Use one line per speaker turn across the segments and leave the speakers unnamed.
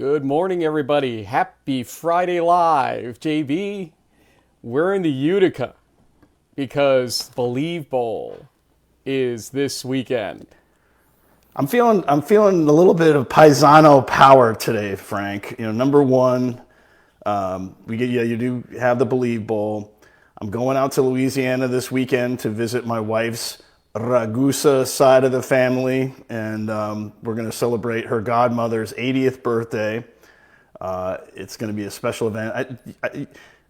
Good morning, everybody. Happy Friday Live. JB, we're in the Utica because Believe Bowl is this weekend.
I'm feeling a little bit of Paisano power today, Frank. You know, number one, you do have the Believe Bowl. I'm going out to Louisiana this weekend to visit my wife's Ragusa side of the family, and we're going to celebrate her godmother's 80th birthday. It's going to be a special event.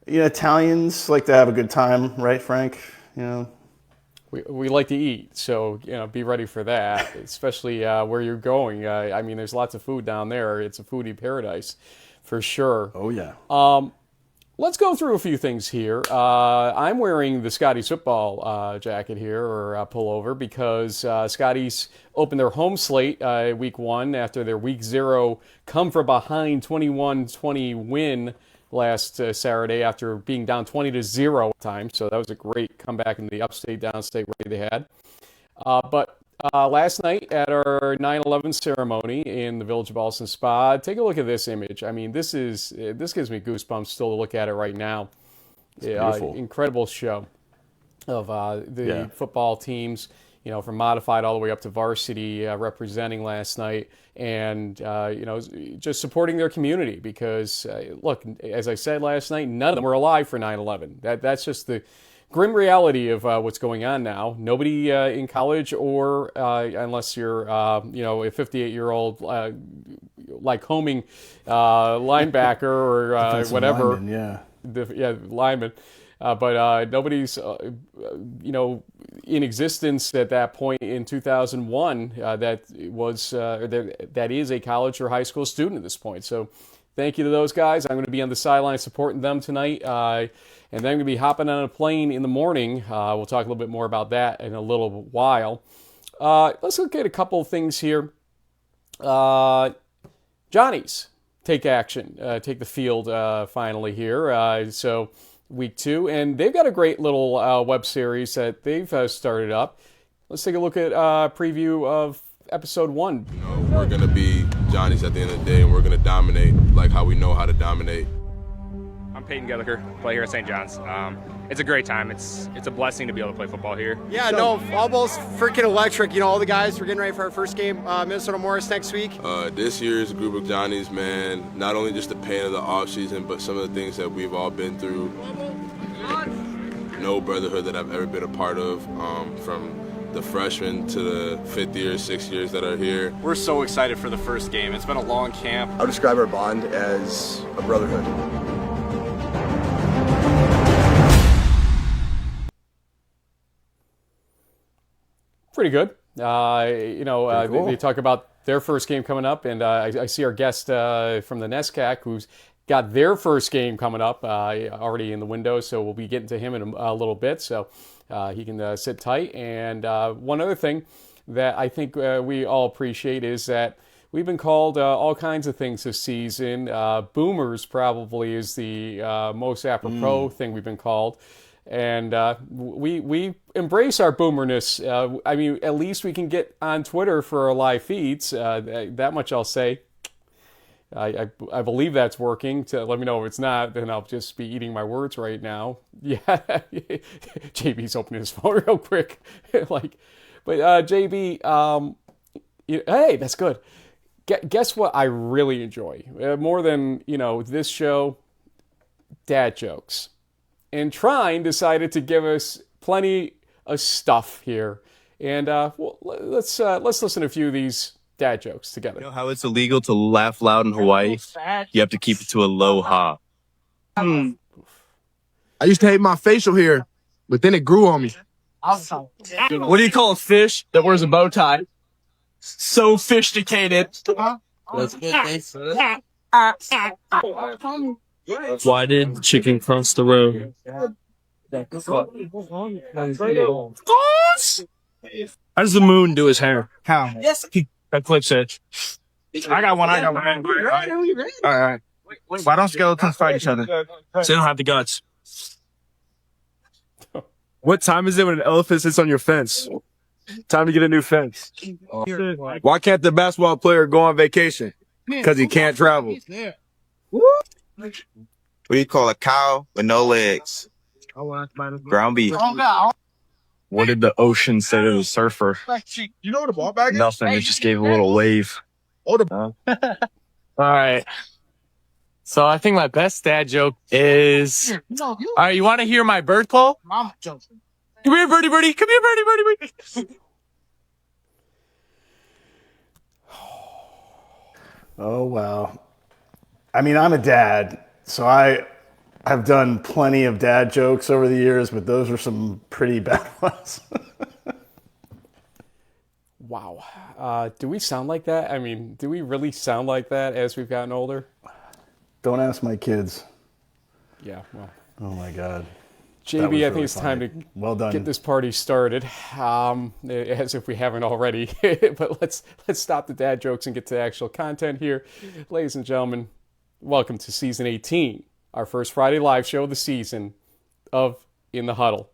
Italians like to have a good time, right, Frank? You know,
we like to eat, so be ready for that. Especially where you're going. I mean, there's lots of food down there. It's a foodie paradise, for sure.
Oh yeah.
Let's go through a few things here. I'm wearing the Scotty's football jacket here, or pullover, because Scotty's opened their home slate week one after their week 0 come from behind 21-20 win last Saturday after being down 20-0 at times. So that was a great comeback in the upstate, downstate rate they had. But last night at our 9/11 ceremony in the Village of Boston Spa, take a look at this image. I mean, this gives me goosebumps still to look at it right now. Incredible show of the football teams, from modified all the way up to varsity, representing last night, and just supporting their community because look, as I said last night, none of them were alive for 9/11. That's just the grim reality of what's going on now. Nobody in college, or unless you're a 58-year-old homing linebacker or whatever, lineman. But nobody's in existence at that point in 2001 that is a college or high school student at this point. So thank you to those guys. I'm going to be on the sideline supporting them tonight. And then I'm going to be hopping on a plane in the morning. We'll talk a little bit more about that in a little while. Let's look at a couple of things here. Johnny's take action, take the field finally here. So week 2, and they've got a great little web series that they've started up. Let's take a look at a preview of episode 1.
We're going to be Johnny's at the end of the day, and we're going to dominate like how we know how to dominate.
I'm Peyton Gelliker, play here at St. John's. It's a great time. It's a blessing to be able to play football here.
Yeah, almost freaking electric. All the guys, we're getting ready for our first game, Minnesota Morris next week.
This year's group of Johnnies, man, not only just the pain of the offseason, but some of the things that we've all been through. No brotherhood that I've ever been a part of, from the freshmen to the 5th year, 6th years that are here.
We're so excited for the first game. It's been a long camp.
I would describe our bond as a brotherhood.
Pretty good.
Cool.
They talk about their first game coming up, and I see our guest from the NESCAC who's got their first game coming up already in the window, so we'll be getting to him in a little bit, so he can sit tight. And one other thing that I think we all appreciate is that we've been called all kinds of things this season. Boomers probably is the most apropos thing we've been called. And we embrace our boomerness. I mean, at least we can get on Twitter for our live feeds. That much I'll say. I believe that's working. To let me know if it's not, then I'll just be eating my words right now. Yeah, JB's opening his phone real quick. But JB, hey, that's good. Guess what I really enjoy more than this show? Dad jokes. And Trine decided to give us plenty of stuff here. And let's listen to a few of these dad jokes together.
You know how it's illegal to laugh loud in Hawaii? You have to keep it to a low ha.
I used to hate my facial hair, but then it grew on me.
What do you call a fish that wears a bow tie? Sophisticated. That's good.
Why did the chicken cross the road?
How does the moon do his hair?
How?
Yes. That clips it.
I got one. All right. Why don't skeletons fight each other?
So they don't have the guts.
What time is it when an elephant sits on your fence? Time to get a new fence.
Why can't the basketball player go on vacation?
Because he can't travel.
What do you call a cow with no legs? Ground beef.
What did the ocean say to the surfer?
You know what a ball bag is?
Nothing. It just gave a little wave. All right. So I think my best dad joke is. All right, you want to hear my bird call? Come here, birdie, birdie. Come here, birdie, birdie, birdie.
Oh, wow. I mean, I'm a dad, so I have done plenty of dad jokes over the years, but those were some pretty bad ones.
Wow. Do we sound like that? I mean, do we really sound like that as we've gotten older?
Don't ask my kids.
Yeah, well.
Oh, my God.
JB, I think it's time to get this party started, as if we haven't already. But let's stop the dad jokes and get to the actual content here. Ladies and gentlemen, welcome to Season 18, our first Friday live show of the season of In the Huddle.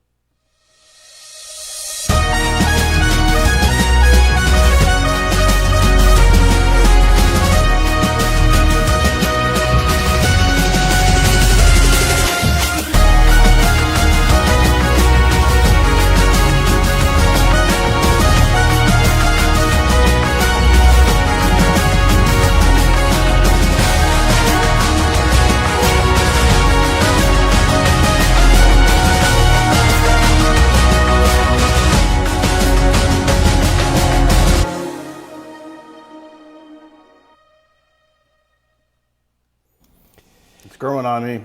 Growing on me.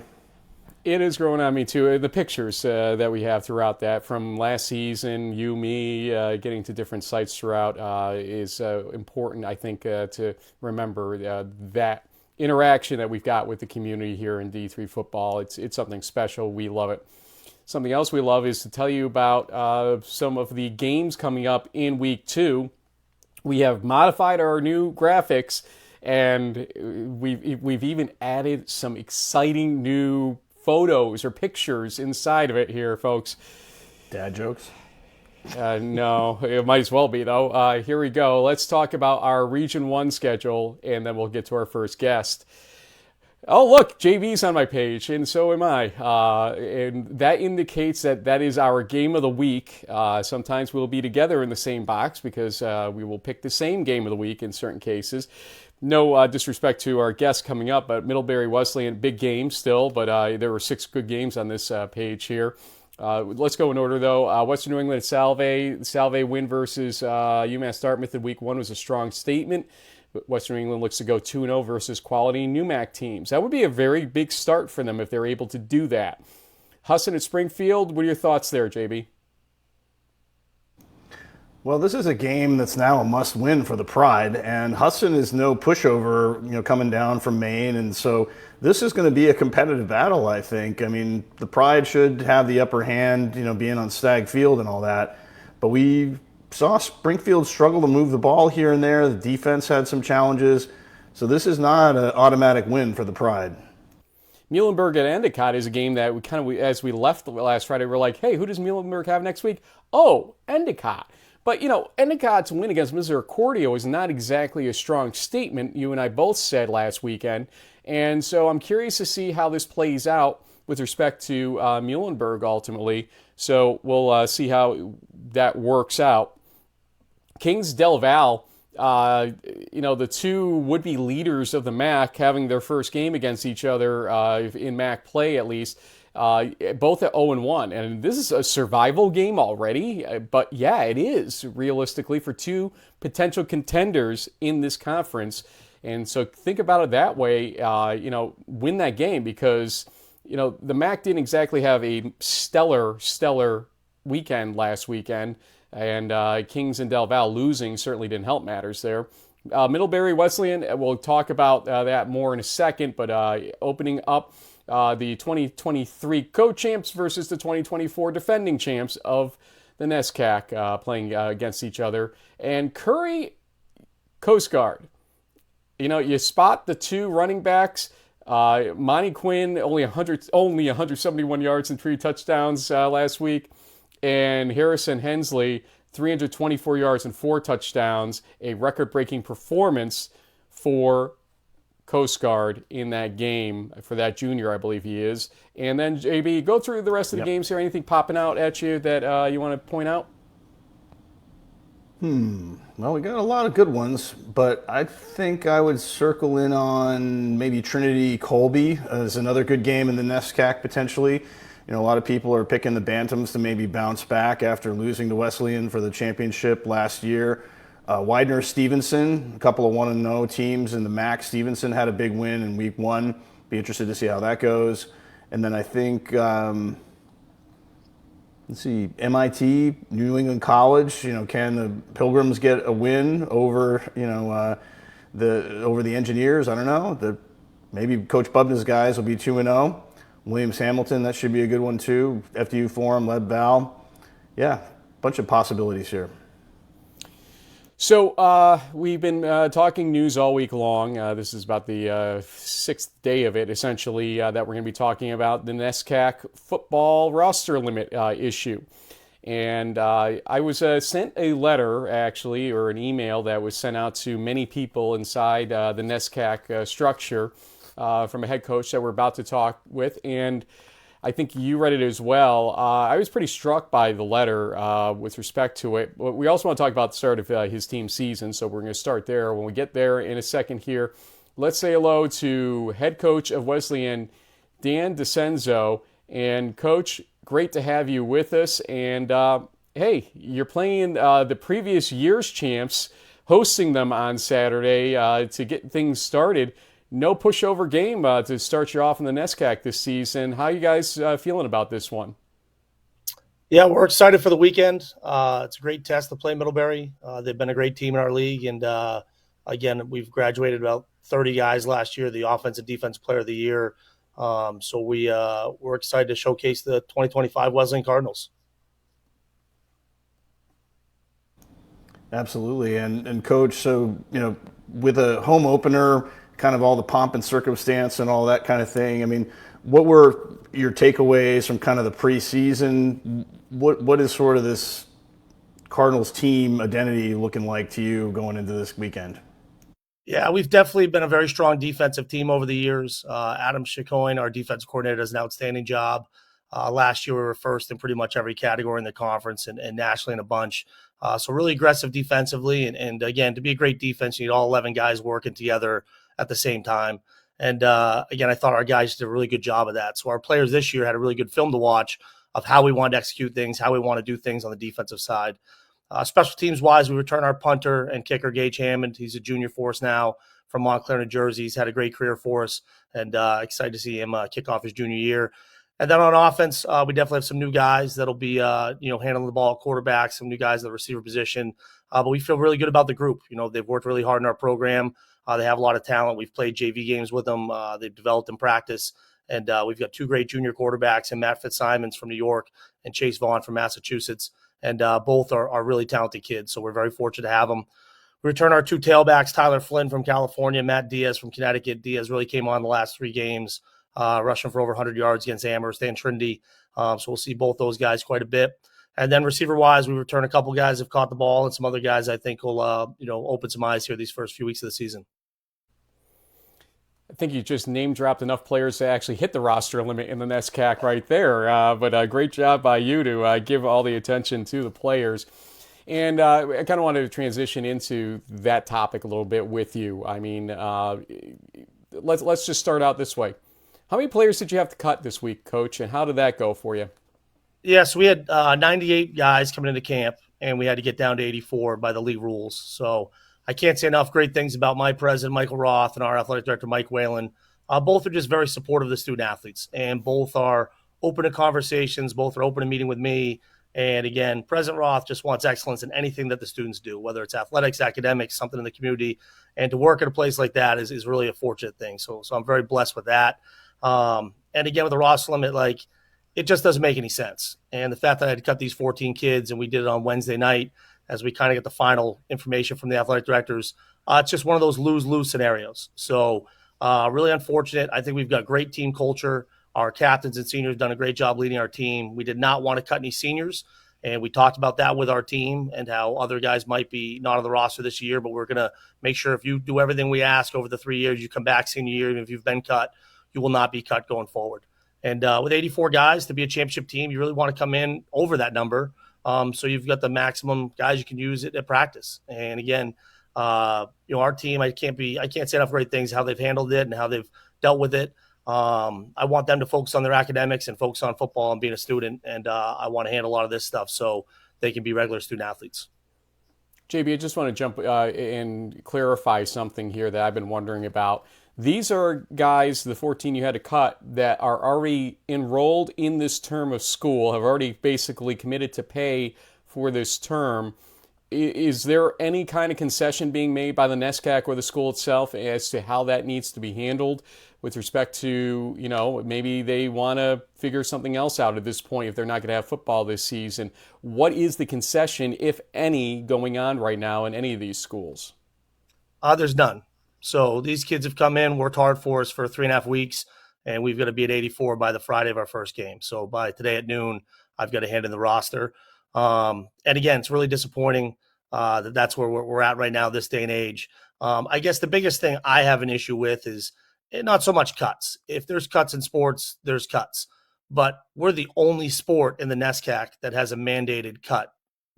It is growing on me too. The pictures that we have throughout that from last season, you, me, getting to different sites throughout is important, I think, to remember that interaction that we've got with the community here in D3 football. It's something special. We love it. Something else we love is to tell you about some of the games coming up in Week 2. We have modified our new graphics, and we've even added some exciting new photos or pictures inside of it here, folks.
Dad jokes?
No, it might as well be, though. Here we go. Let's talk about our Region 1 schedule, and then we'll get to our first guest. Oh, look, JV's on my page, and so am I. And that indicates that is our game of the week. Sometimes we'll be together in the same box because we will pick the same game of the week in certain cases. No disrespect to our guests coming up, but Middlebury Wesleyan, big game still, but there were 6 good games on this page here. Let's go in order, though. Western New England at Salve. Salve win versus UMass Dartmouth in Week 1 was a strong statement. Western New England looks to go 2-0 versus quality NewMac teams. That would be a very big start for them if they're able to do that. Husson at Springfield, what are your thoughts there, JB?
Well, this is a game that's now a must-win for the Pride, and Husson is no pushover, coming down from Maine, and so this is going to be a competitive battle, I think. I mean, the Pride should have the upper hand, being on Stagg Field and all that, but we saw Springfield struggle to move the ball here and there. The defense had some challenges, so this is not an automatic win for the Pride.
Muhlenberg at Endicott is a game that as we left last Friday, we're like, hey, who does Muhlenberg have next week? Oh, Endicott. But, Endicott's win against Misericordia was not exactly a strong statement, you and I both said last weekend. And so I'm curious to see how this plays out with respect to Muhlenberg ultimately. So we'll see how that works out. Kings Del Val, the two would-be leaders of the MAC having their first game against each other in MAC play at least. Both at 0-1, and this is a survival game already, but yeah, it is realistically for two potential contenders in this conference, and so think about it that way, win that game because, the MAC didn't exactly have a stellar weekend last weekend, and Kings and Del Val losing certainly didn't help matters there. Middlebury Wesleyan, we'll talk about that more in a second, but opening up the 2023 co-champs versus the 2024 defending champs of the NESCAC playing against each other. And Curry, Coast Guard. You spot the two running backs. Monty Quinn, only 171 yards and 3 touchdowns last week. And Harrison Hensley, 324 yards and 4 touchdowns, a record-breaking performance for Coast Guard in that game for that junior, I believe he is. And then, JB, go through the rest of the games here. Anything popping out at you that you want to point out?
Well, we got a lot of good ones, but I think I would circle in on maybe Trinity Colby as another good game in the NESCAC potentially. A lot of people are picking the Bantams to maybe bounce back after losing to Wesleyan for the championship last year. Widener-Stevenson, a couple of 1-0 teams in the MAC. Stevenson had a big win in week 1. Be interested to see how that goes. And then I think, let's see, MIT, New England College. Can the Pilgrims get a win over, over the Engineers? I don't know. Maybe Coach Bubna's guys will be 2-0. Williams-Hamilton, that should be a good one too. FDU Forum, Lead Val. Yeah, bunch of possibilities here.
So we've been talking news all week long. This is about the 6th day of it, essentially, that we're going to be talking about the NESCAC football roster limit issue. And I was sent a letter, actually, or an email that was sent out to many people inside the NESCAC structure from a head coach that we're about to talk with. And I think you read it as well. I was pretty struck by the letter with respect to it. But we also want to talk about the start of his team's season, so we're going to start there. When we get there in a second here, let's say hello to head coach of Wesleyan, Dan DiCenzo. And, Coach, great to have you with us. And, hey, you're playing the previous year's champs, hosting them on Saturday to get things started. No pushover game to start you off in the NESCAC this season. How are you guys feeling about this one?
Yeah, we're excited for the weekend. It's a great test to play Middlebury. They've been a great team in our league. And, again, we've graduated about 30 guys last year, the offense and defense player of the year. So we're excited to showcase the 2025 Wesleyan Cardinals.
Absolutely. And Coach, so, with a home opener, kind of all the pomp and circumstance and all that kind of thing. I mean, what were your takeaways from kind of the preseason? What is sort of this Cardinals team identity looking like to you going into this weekend?
Yeah, we've definitely been a very strong defensive team over the years. Adam Chicoine, our defensive coordinator, does an outstanding job. Last year, we were first in pretty much every category in the conference and nationally in a bunch. So really aggressive defensively. And again, to be a great defense, you need all 11 guys working together at the same time. And again, I thought our guys did a really good job of that. So our players this year had a really good film to watch of how we want to execute things, how we want to do things on the defensive side. Special teams wise, we return our punter and kicker, Gage Hammond. He's a junior for us now from Montclair, New Jersey. He's had a great career for us, and excited to see him kick off his junior year. And then on offense, we definitely have some new guys that'll be, handling the ball, quarterbacks, some new guys at the receiver position. But we feel really good about the group. They've worked really hard in our program. They have a lot of talent. We've played JV games with them. They've developed in practice. And we've got two great junior quarterbacks, and Matt Fitzsimons from New York and Chase Vaughn from Massachusetts. And both are really talented kids. So we're very fortunate to have them. We return our two tailbacks, Tyler Flynn from California, Matt Diaz from Connecticut. Diaz really came on the last 3 games, rushing for over 100 yards against Amherst and Trinity. So we'll see both those guys quite a bit. And then receiver-wise, we return a couple guys who have caught the ball, and some other guys I think will, open some eyes here these first few weeks of the season.
I think you just name-dropped enough players to actually hit the roster limit in the NESCAC right there. But a great job by you to give all the attention to the players. And I kind of wanted to transition into that topic a little bit with you. I mean, let's just start out this way. How many players did you have to cut this week, Coach, and how did that go for you?
Yeah, so we had 98 guys coming into camp, and we had to get down to 84 by the league rules. So I can't say enough great things about my president, Michael Roth, and our athletic director, Mike Whalen. Both are just very supportive of the student athletes, and both are open to conversations. Both are open to meeting with me. And again, President Roth just wants excellence in anything that the students do, whether it's athletics, academics, something in the community. And to work at a place like that is really a fortunate thing. So I'm very blessed with that. And again, with the roster limit, it just doesn't make any sense. And the fact that I had to cut these 14 kids, and we did it on Wednesday night as we kind of get the final information from the athletic directors, it's just one of those lose-lose scenarios. So really unfortunate. I think we've got great team culture. Our captains and seniors have done a great job leading our team. We did not want to cut any seniors. And we talked about that with our team and how other guys might be not on the roster this year, but we're going to make sure if you do everything we ask over the 3 years, you come back senior year, even if you've been cut, you will not be cut going forward. And with 84 guys to be a championship team, you really want to come in over that number. So you've got the maximum guys you can use at practice. And again, our team, I can't say enough great things, how they've handled it and how they've dealt with it. I want them to focus on their academics and focus on football and being a student. And I want to handle a lot of this stuff so they can be regular student athletes.
JB, I just want to jump and clarify something here that I've been wondering about. These are guys, the 14 you had to cut, that are already enrolled in this term of school, have already basically committed to pay for this term. Is there any kind of concession being made by the NESCAC or the school itself as to how that needs to be handled with respect to, maybe they want to figure something else out at this point if they're not going to have football this season? What is the concession, if any, going on right now in any of these schools?
There's none. So these kids have come in, worked hard for us for 3.5 weeks, and we've got to be at 84 by the Friday of our first game. So by today at noon, I've got to hand in the roster. And again, it's really disappointing that's where we're at right now, this day and age. I guess the biggest thing I have an issue with is not so much cuts. If there's cuts in sports, there's cuts. But we're the only sport in the NESCAC that has a mandated cut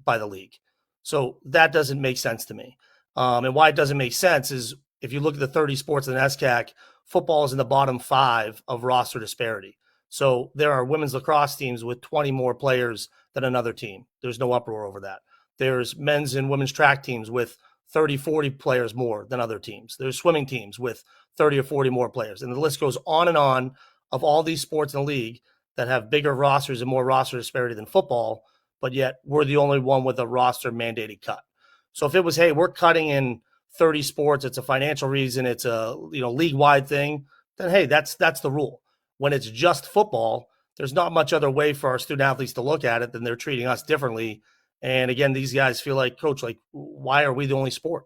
by the league. So that doesn't make sense to me. And why it doesn't make sense is if you look at the 30 sports in the NESCAC, football is in the bottom 5 of roster disparity. So there are women's lacrosse teams with 20 more players than another team. There's no uproar over that. There's men's and women's track teams with 30, 40 players more than other teams. There's swimming teams with 30 or 40 more players. And the list goes on and on of all these sports in the league that have bigger rosters and more roster disparity than football, but yet we're the only one with a roster mandated cut. So if it was, hey, we're cutting in 30 sports, it's a financial reason, it's a league-wide thing, then hey, that's the rule. When it's just football, there's not much other way for our student athletes to look at it than they're treating us differently. And again, these guys feel like, Coach, why are we the only sport?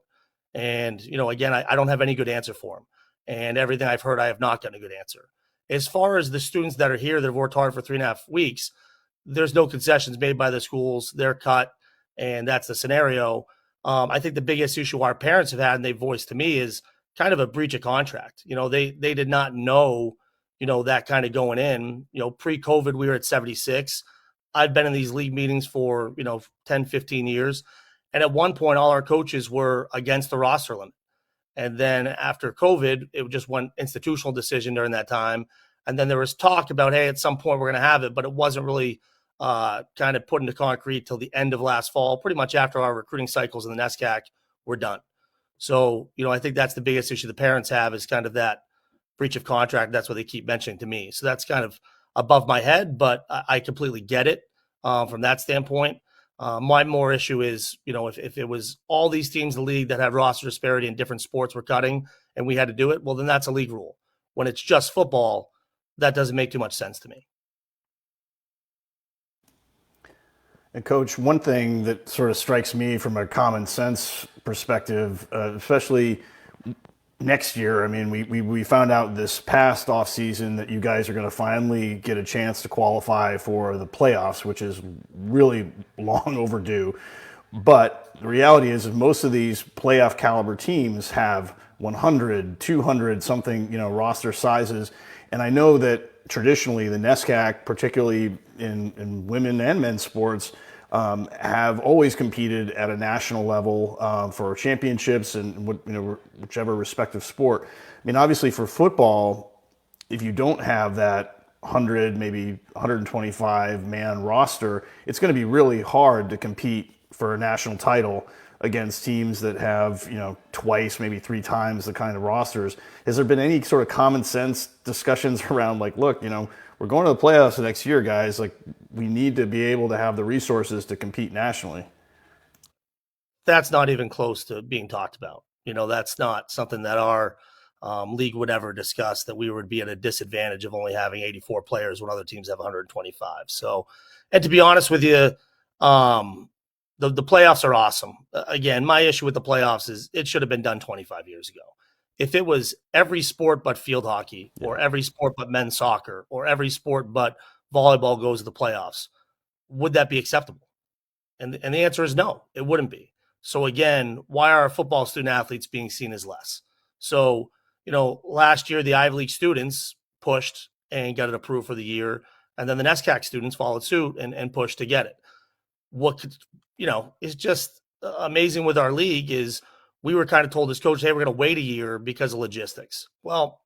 And, again, I don't have any good answer for them. And everything I've heard, I have not gotten a good answer. As far as the students that are here that have worked hard for 3.5 weeks, there's no concessions made by the schools. They're cut, and that's the scenario. I think the biggest issue our parents have had, and they voiced to me, is kind of a breach of contract. They did not know, that kind of going in. Pre-COVID, we were at 76. I've been in these league meetings for, 10, 15 years. And at one point, all our coaches were against the roster limit. And then after COVID, it just went institutional decision during that time. And then there was talk about, hey, at some point we're going to have it, but it wasn't really kind of put into concrete till the end of last fall, pretty much after our recruiting cycles in the NESCAC were done. So, I think that's the biggest issue the parents have is kind of that breach of contract. That's what they keep mentioning to me. So that's kind of above my head, but I completely get it from that standpoint. My more issue is, if it was all these teams in the league that had roster disparity in different sports were cutting and we had to do it, well, then that's a league rule. When it's just football, that doesn't make too much sense to me.
And Coach, one thing that sort of strikes me from a common sense perspective, especially next year, I mean, we found out this past offseason that you guys are going to finally get a chance to qualify for the playoffs, which is really long overdue. But the reality is most of these playoff caliber teams have 100, 200 something, roster sizes. And I know that traditionally the NESCAC, particularly in women and men's sports, have always competed at a national level for championships and whichever respective sport. I mean, obviously for football, if you don't have that 100, maybe 125 man roster, it's going to be really hard to compete for a national title against teams that have, twice, maybe 3 times the kind of rosters. Has there been any sort of common sense discussions around look, we're going to the playoffs the next year, guys. We need to be able to have the resources to compete nationally.
That's not even close to being talked about. That's not something that our league would ever discuss, that we would be at a disadvantage of only having 84 players when other teams have 125. So, and to be honest with you, the playoffs are awesome. Again, my issue with the playoffs is it should have been done 25 years ago. If it was every sport but field hockey or every sport but men's soccer or every sport but volleyball goes to the playoffs, would that be acceptable? And the answer is no, it wouldn't be. So again, why are football student athletes being seen as less? So, last year the Ivy League students pushed and got it approved for the year. And then the NESCAC students followed suit and pushed to get it. What could, is just amazing with our league is we were kind of told as coaches, hey, we're going to wait a year because of logistics. Well,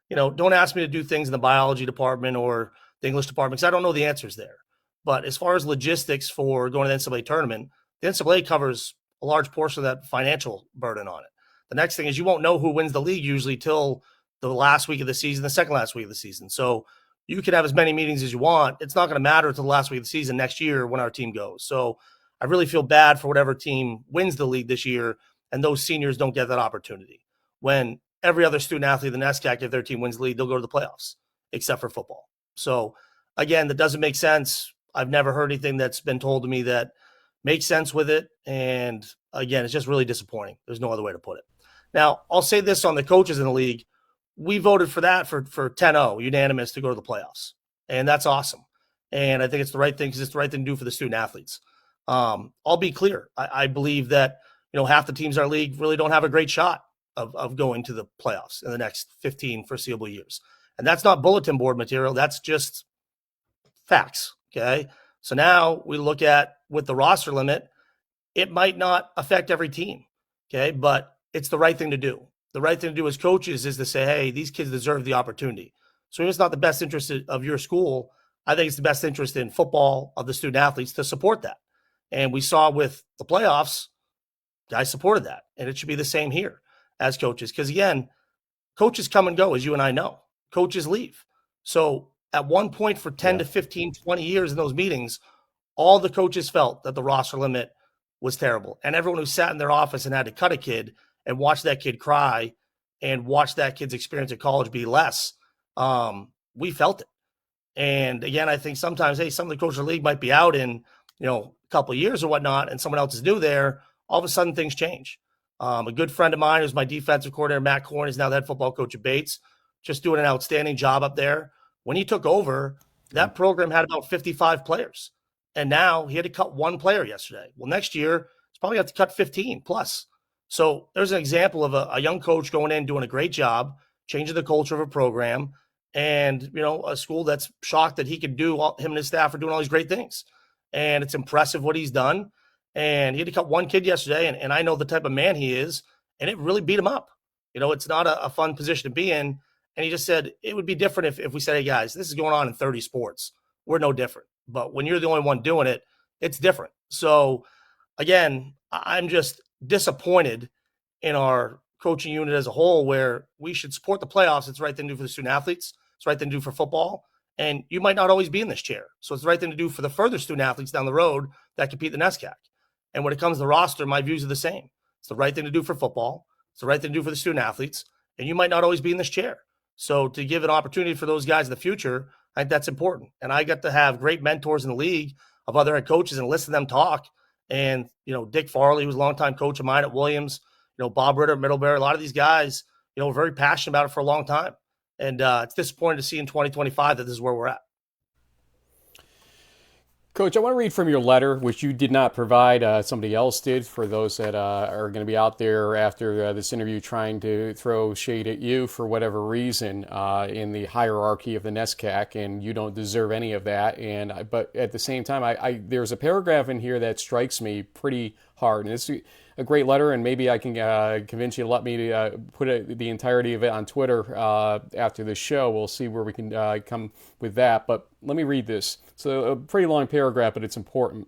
don't ask me to do things in the biology department or the English department because I don't know the answers there. But as far as logistics for going to the NCAA tournament, the NCAA covers a large portion of that financial burden on it. The next thing is you won't know who wins the league usually till the last week of the season, the second last week of the season. So you can have as many meetings as you want. It's not going to matter until the last week of the season next year when our team goes. So I really feel bad for whatever team wins the league this year, and those seniors don't get that opportunity. When every other student athlete in the NESCAC, if their team wins the league, they'll go to the playoffs, except for football. So again, that doesn't make sense. I've never heard anything that's been told to me that makes sense with it. And again, it's just really disappointing. There's no other way to put it. Now, I'll say this on the coaches in the league. We voted for that for 10-0, unanimous, to go to the playoffs. And that's awesome. And I think it's the right thing because it's the right thing to do for the student athletes. I'll be clear. I believe that, half the teams in our league really don't have a great shot of going to the playoffs in the next 15 foreseeable years. And that's not bulletin board material. That's just facts. Okay. So now we look at with the roster limit, it might not affect every team. Okay. But it's the right thing to do. The right thing to do as coaches is to say, hey, these kids deserve the opportunity. So if it's not the best interest of your school, I think it's the best interest in football of the student athletes to support that. And we saw with the playoffs, guys supported that. And it should be the same here as coaches. Because again, coaches come and go, as you and I know. Coaches leave. So at one point for 10 to 15, 20 years in those meetings, all the coaches felt that the roster limit was terrible. And everyone who sat in their office and had to cut a kid and watch that kid cry and watch that kid's experience at college be less, we felt it. And again, I think sometimes, hey, some of the coaches of the league might be out in, a couple of years or whatnot, and someone else is new there. All of a sudden things change. A good friend of mine who's my defensive coordinator, Matt Korn, is now the head football coach at Bates, just doing an outstanding job up there. When he took over, that program had about 55 players. And now he had to cut one player yesterday. Well, next year, he's probably got to cut 15 plus. So there's an example of a young coach going in, doing a great job, changing the culture of a program, and, a school that's shocked that he could do him and his staff are doing all these great things. And it's impressive what he's done. And he had to cut one kid yesterday, and I know the type of man he is, and it really beat him up. It's not a fun position to be in. And he just said it would be different if we said, hey, guys, this is going on in 30 sports. We're no different. But when you're the only one doing it, it's different. So, again, I'm just disappointed in our coaching unit as a whole, where we should support the playoffs. It's the right thing to do for the student athletes. It's the right thing to do for football. And you might not always be in this chair. So it's the right thing to do for the further student athletes down the road that compete in the NESCAC. And when it comes to the roster, my views are the same. It's the right thing to do for football. It's the right thing to do for the student athletes. And you might not always be in this chair. So to give an opportunity for those guys in the future, I think that's important. And I got to have great mentors in the league of other head coaches and listen to them talk. And, Dick Farley, who was a longtime coach of mine at Williams, Bob Ritter at Middlebury, a lot of these guys, were very passionate about it for a long time. And it's disappointing to see in 2025 that this is where we're at.
Coach, I want to read from your letter, which you did not provide. Somebody else did, for those that are going to be out there after this interview trying to throw shade at you for whatever reason in the hierarchy of the NESCAC, and you don't deserve any of that. But at the same time, there's a paragraph in here that strikes me pretty hard. And it's a great letter, and maybe I can convince you to let me put the entirety of it on Twitter after this show. We'll see where we can come with that. But let me read this. It's a pretty long paragraph, but it's important.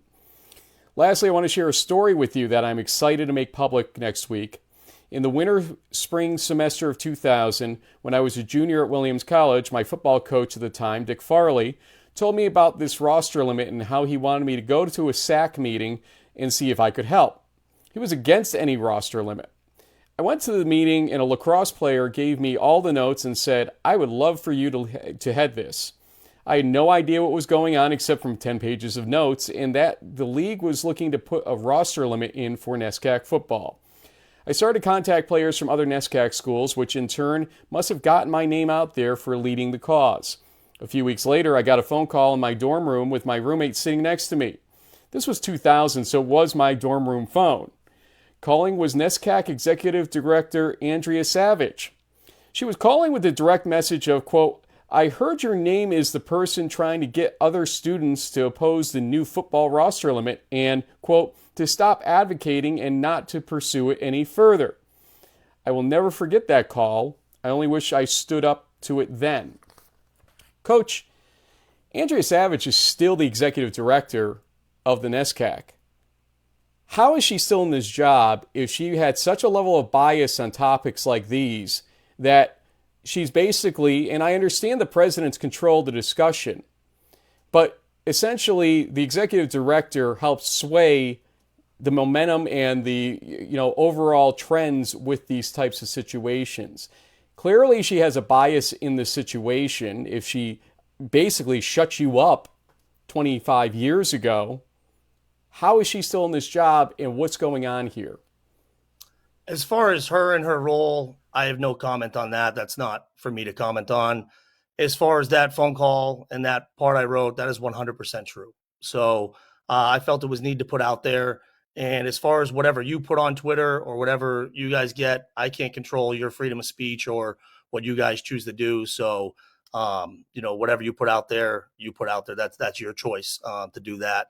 Lastly, I want to share a story with you that I'm excited to make public next week. In the winter-spring semester of 2000, when I was a junior at Williams College, my football coach at the time, Dick Farley, told me about this roster limit and how he wanted me to go to a SAC meeting and see if I could help. He was against any roster limit. I went to the meeting, and a lacrosse player gave me all the notes and said, I would love for you to head this. I had no idea what was going on except from 10 pages of notes, and that the league was looking to put a roster limit in for NESCAC football. I started to contact players from other NESCAC schools, which in turn must have gotten my name out there for leading the cause. A few weeks later, I got a phone call in my dorm room with my roommate sitting next to me. This was 2000, so it was my dorm room phone. Calling was NESCAC Executive Director Andrea Savage. She was calling with a direct message of, quote, I heard your name is the person trying to get other students to oppose the new football roster limit and, quote, to stop advocating and not to pursue it any further. I will never forget that call. I only wish I stood up to it then. Coach, Andrea Savage is still the executive director of the NESCAC. How is she still in this job if she had such a level of bias on topics like these that she's basically, and I understand the president's control the discussion, but essentially the executive director helps sway the momentum and the overall trends with these types of situations. Clearly she has a bias in the situation if she basically shut you up 25 years ago. How is she still in this job, and what's going on here?
As far as her and her role, I have no comment on that. That's not for me to comment on. As far as that phone call and that part I wrote, that is 100% true. So I felt it was need to put out there. And as far as whatever you put on Twitter or whatever you guys get, I can't control your freedom of speech or what you guys choose to do. So, whatever you put out there, you put out there. That's your choice to do that.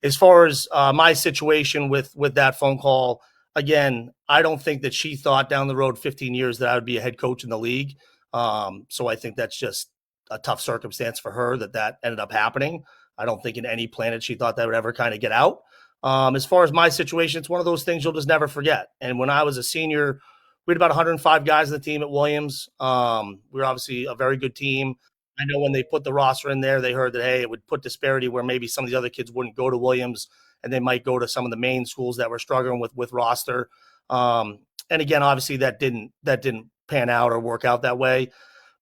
As far as my situation with that phone call, again, I don't think that she thought down the road 15 years that I would be a head coach in the league. So I think that's just a tough circumstance for her that ended up happening. I don't think in any planet she thought that would ever kind of get out. As far as my situation, it's one of those things you'll just never forget. And when I was a senior, we had about 105 guys on the team at Williams. We were obviously a very good team. I know when they put the roster in there, they heard that, hey, it would put disparity where maybe some of the other kids wouldn't go to Williams and they might go to some of the main schools that were struggling with roster. And again, obviously that didn't pan out or work out that way.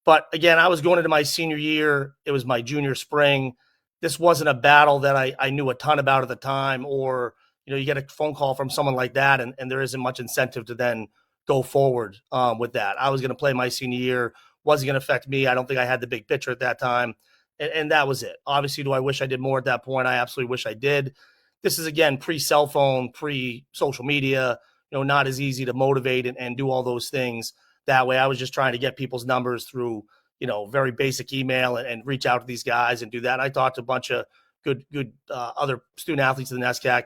But again, I was going into my senior year. It was my junior spring. This wasn't a battle that I knew a ton about at the time, or, you get a phone call from someone like that and there isn't much incentive to then go forward with that. I was going to play my senior year. Wasn't going to affect me. I don't think I had the big picture at that time. And that was it. Obviously, do I wish I did more at that point? I absolutely wish I did. This is, again, pre-cell phone, pre-social media, not as easy to motivate and do all those things that way. I was just trying to get people's numbers through, very basic email and reach out to these guys and do that. And I talked to a bunch of good other student athletes in the NESCAC.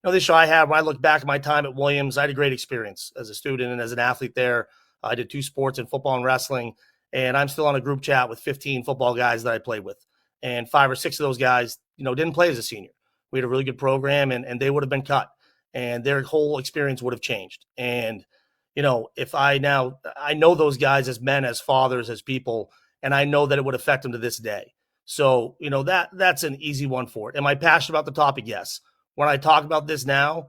This show I had, when I look back at my time at Williams, I had a great experience as a student and as an athlete there. I did 2 sports in football and wrestling. And I'm still on a group chat with 15 football guys that I played with. And 5 or 6 of those guys, didn't play as a senior. We had a really good program and they would have been cut and their whole experience would have changed. And, if I know those guys as men, as fathers, as people, and I know that it would affect them to this day. So, that's an easy one for it. Am I passionate about the topic? Yes. When I talk about this now,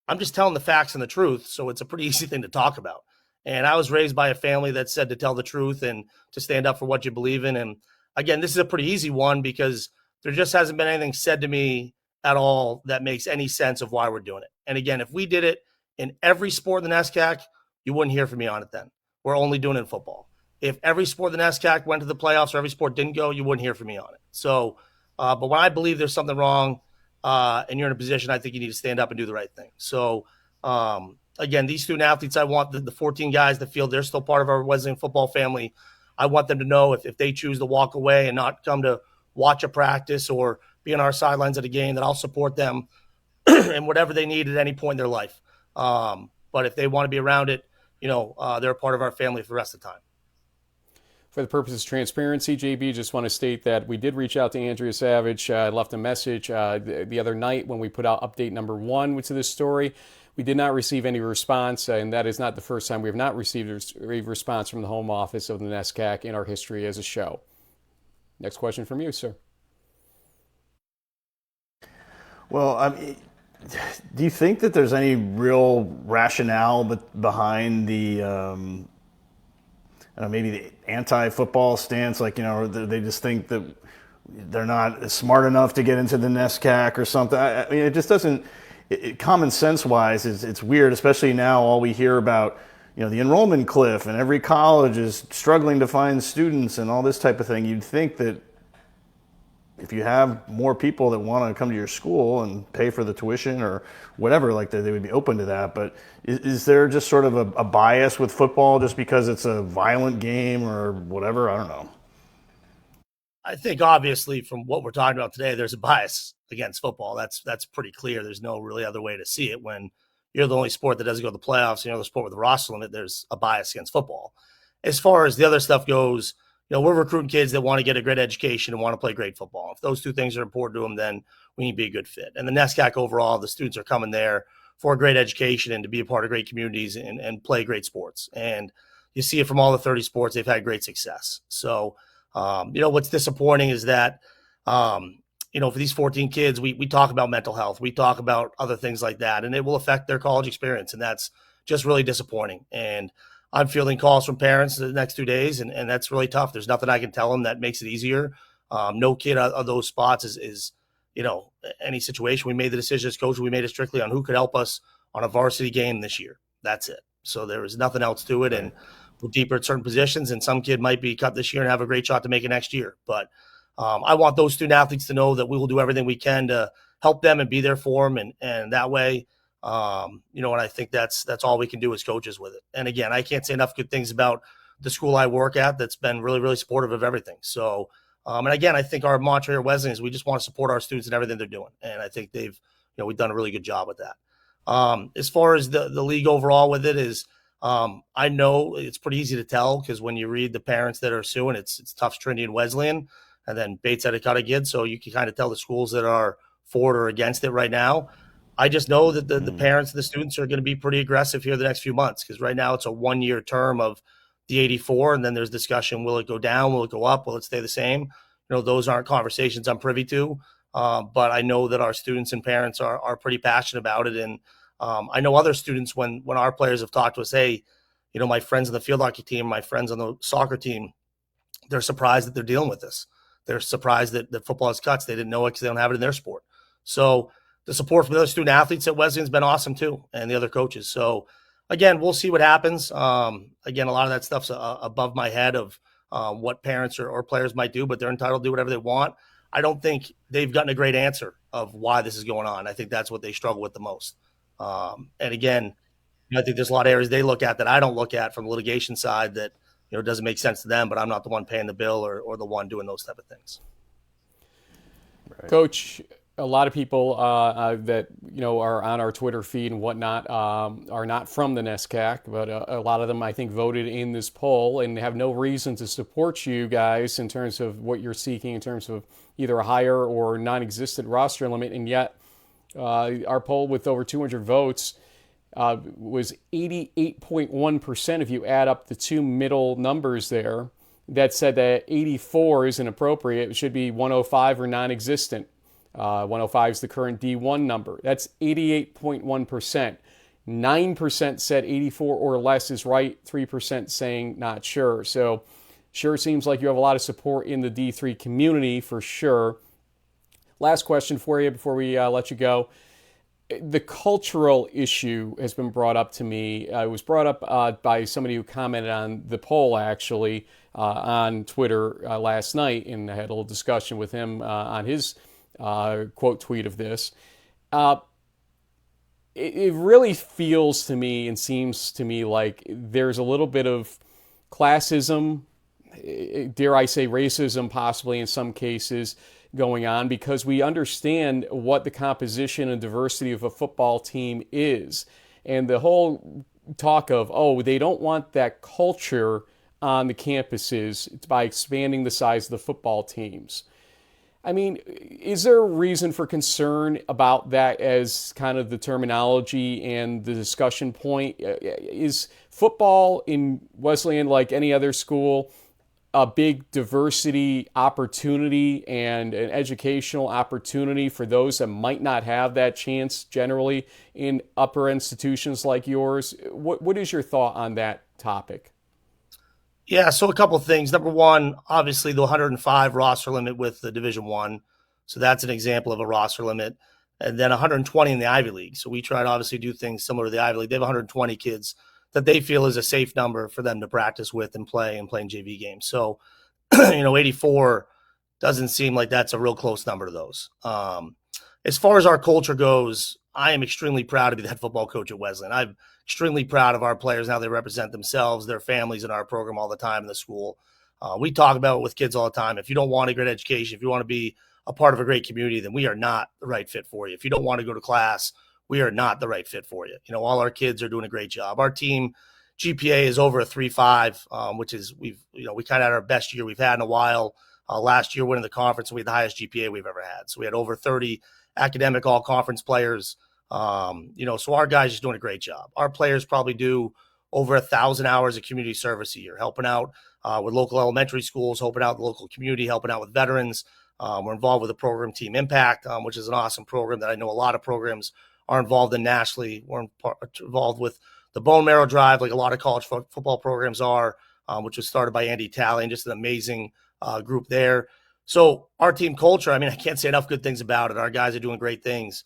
I'm just telling the facts and the truth. So it's a pretty easy thing to talk about. And I was raised by a family that said to tell the truth and to stand up for what you believe in. And again, this is a pretty easy one because there just hasn't been anything said to me at all that makes any sense of why we're doing it. And again, if we did it in every sport in the NESCAC, you wouldn't hear from me on it then. We're only doing it in football. If every sport in the NESCAC went to the playoffs or every sport didn't go, you wouldn't hear from me on it. So, but when I believe there's something wrong and you're in a position, I think you need to stand up and do the right thing. So, again, these student athletes, I want the 14 guys that feel they're still part of our Wesleyan football family. I want them to know if they choose to walk away and not come to watch a practice or be on our sidelines at a game, that I'll support them and whatever they need at any point in their life. But if they want to be around it, they're a part of our family for the rest of the time.
For the purposes of transparency, JB, just want to state that we did reach out to Andrea Savage. I left a message the other night when we put out update number 1 to this story. We did not receive any response, and that is not the first time we have not received a response from the home office of the NESCAC in our history as a show. Next question from you, sir.
Well, do you think that there's any real rationale behind the maybe the anti-football stance? Like, they just think that they're not smart enough to get into the NESCAC or something. I mean, it just doesn't. Common sense wise, it's weird, especially now. All we hear about, the enrollment cliff, and every college is struggling to find students and all this type of thing. You'd think that if you have more people that want to come to your school and pay for the tuition or whatever, like they would be open to that. But is there just sort of a bias with football just because it's a violent game or whatever? I don't know.
I think obviously from what we're talking about today, there's a bias against football. That's pretty clear. There's no really other way to see it. When you're the only sport that doesn't go to the playoffs, the sport with the roster limit, there's a bias against football. As far as the other stuff goes, we're recruiting kids that want to get a great education and want to play great football. If those two things are important to them, then we need to be a good fit. And the NESCAC overall, the students are coming there for a great education and to be a part of great communities and play great sports. And you see it from all the 30 sports, they've had great success. So, what's disappointing is that, for these 14 kids, we talk about mental health, we talk about other things like that, and it will affect their college experience. And that's just really disappointing. And I'm fielding calls from parents the next 2 days, and that's really tough. There's nothing I can tell them that makes it easier. No kid of those spots is any situation. We made the decision as coach. We made it strictly on who could help us on a varsity game this year. That's it. So there was nothing else to it. And we're deeper at certain positions, and some kid might be cut this year and have a great shot to make it next year. But I want those student athletes to know that we will do everything we can to help them and be there for them. And that way, and I think that's all we can do as coaches with it. And again, I can't say enough good things about the school I work at that's been really, really supportive of everything. So, and again, I think our mantra here at Wesleyan is we just want to support our students in everything they're doing. And I think we've done a really good job with that. As far as the league overall with it is, I know it's pretty easy to tell because when you read the parents that are suing, it's Tufts, Trinity, and Wesleyan, and then Bates had a cut again. So you can kind of tell the schools that are for it or against it right now. I just know that the parents and the students are going to be pretty aggressive here the next few months because right now it's a 1-year term of the 84, and then there's discussion, will it go down, will it go up, will it stay the same? Those aren't conversations I'm privy to, but I know that our students and parents are pretty passionate about it. And I know other students, when our players have talked to us, hey, my friends on the field hockey team, my friends on the soccer team, they're surprised that they're dealing with this. They're surprised that football has cuts. They didn't know it because they don't have it in their sport. So the support from the other student athletes at Wesleyan has been awesome too, and the other coaches. So again, we'll see what happens. Again, a lot of that stuff's above my head of what parents or players might do, but they're entitled to do whatever they want. I don't think they've gotten a great answer of why this is going on. I think that's what they struggle with the most. And again, I think there's a lot of areas they look at that I don't look at from the litigation side that doesn't make sense to them, but I'm not the one paying the bill or the one doing those type of things.
Right. Coach, a lot of people that are on our Twitter feed and whatnot are not from the NESCAC, but a lot of them I think voted in this poll and have no reason to support you guys in terms of what you're seeking in terms of either a higher or non-existent roster limit, and yet our poll with over 200 votes was 88.1% if you add up the two middle numbers there. That said that 84 isn't appropriate. It should be 105 or non-existent. 105 is the current D1 number. That's 88.1%. 9% said 84 or less is right. 3% saying not sure. So sure seems like you have a lot of support in the D3 community for sure. Last question for you before we let you go. The cultural issue has been brought up to me. It was brought up by somebody who commented on the poll, actually, on Twitter last night, and I had a little discussion with him on his quote tweet of this. It really feels to me and seems to me like there's a little bit of classism, dare I say racism possibly in some cases, going on because we understand what the composition and diversity of a football team is. And the whole talk of, they don't want that culture on the campuses by expanding the size of the football teams. I mean, is there a reason for concern about that as kind of the terminology and the discussion point? Is football in Wesleyan, like any other school, a big diversity opportunity and an educational opportunity for those that might not have that chance generally in upper institutions like yours? What is your thought on that topic?
Yeah, so a couple of things. Number one, obviously the 105 roster limit with the Division I. So that's an example of a roster limit. And then 120 in the Ivy League. So we try to obviously do things similar to the Ivy League. They have 120 kids that they feel is a safe number for them to practice with and play in JV games. So, 84 doesn't seem like that's a real close number to those. As far as our culture goes, I am extremely proud to be the head football coach at Wesleyan. I'm extremely proud of our players and how they represent themselves, their families in our program all the time in the school. We talk about it with kids all the time. If you don't want a great education, if you want to be a part of a great community, then we are not the right fit for you. If you don't want to go to class, we are not the right fit for you. You know, all our kids are doing a great job. Our team GPA is over a 3.5, which is we kind of had our best year we've had in a while. Last year winning the conference, we had the highest GPA we've ever had. So we had over 30 academic all-conference players. So our guys are doing a great job. Our players probably do over 1,000 hours of community service a year, helping out with local elementary schools, helping out the local community, helping out with veterans. We're involved with the program Team Impact, which is an awesome program that I know a lot of programs are involved in nationally. We're involved with the Bone Marrow Drive, like a lot of college football programs are, which was started by Andy Talley, and just an amazing group there. So our team culture, I mean, I can't say enough good things about it. Our guys are doing great things.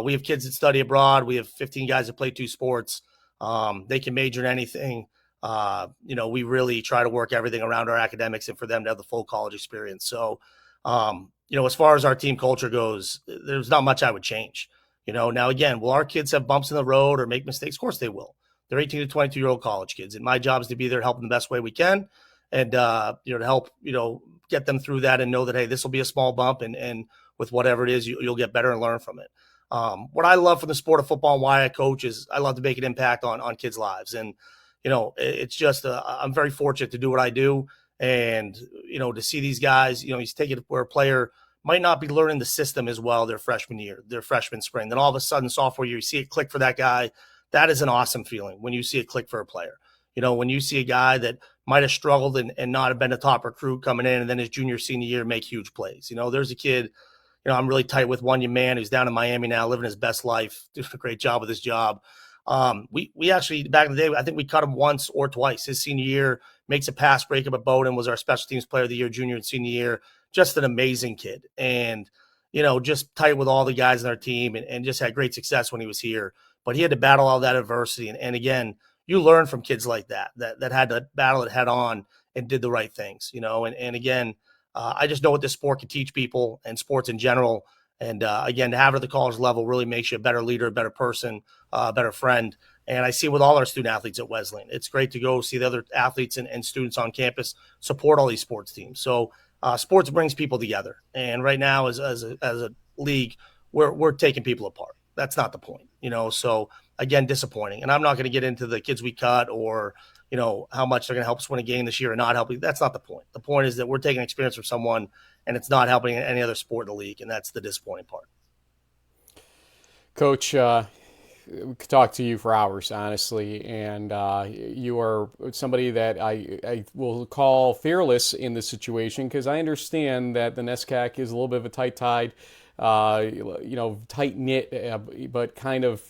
We have kids that study abroad. We have 15 guys that play 2 sports. They can major in anything. We really try to work everything around our academics and for them to have the full college experience. So, as far as our team culture goes, there's not much I would change. Now, again, will our kids have bumps in the road or make mistakes? Of course they will. They're 18 to 22-year-old college kids. And my job is to be there to help them the best way we can and, to help, get them through that and know that, hey, this will be a small bump. And with whatever it is, you'll get better and learn from it. What I love from the sport of football and why I coach is I love to make an impact on kids' lives. And, it's just I'm very fortunate to do what I do. And, to see these guys, you take it where a player might not be learning the system as well their freshman year, their freshman spring. Then all of a sudden, sophomore year, you see it click for that guy. That is an awesome feeling when you see it click for a player. When you see a guy that might have struggled and not have been a top recruit coming in and then his junior, senior year make huge plays. There's a kid, I'm really tight with one young man who's down in Miami now, living his best life, doing a great job with his job. We actually, back in the day, I think we cut him once or twice. His senior year, makes a pass breakup at Bowdoin, was our special teams player of the year, junior and senior year. Just an amazing kid. And, just tight with all the guys in our team and just had great success when he was here. But he had to battle all that adversity. And again, you learn from kids like that had to battle it head on and did the right things, and again, I just know what this sport can teach people and sports in general. And again, to have it at the college level really makes you a better leader, a better person, a better friend. And I see it with all our student athletes at Wesleyan. It's great to go see the other athletes and students on campus support all these sports teams. So sports brings people together. And right now, as a league, we're taking people apart. That's not the point, So again, disappointing. And I'm not going to get into the kids we cut or how much they're going to help us win a game this year or not helping. That's not the point. The point is that we're taking experience from someone and it's not helping any other sport in the league. And that's the disappointing part.
Coach, we could talk to you for hours, honestly. And you are somebody that I will call fearless in this situation because I understand that the NESCAC is a little bit of a tight-tied, tight-knit, but kind of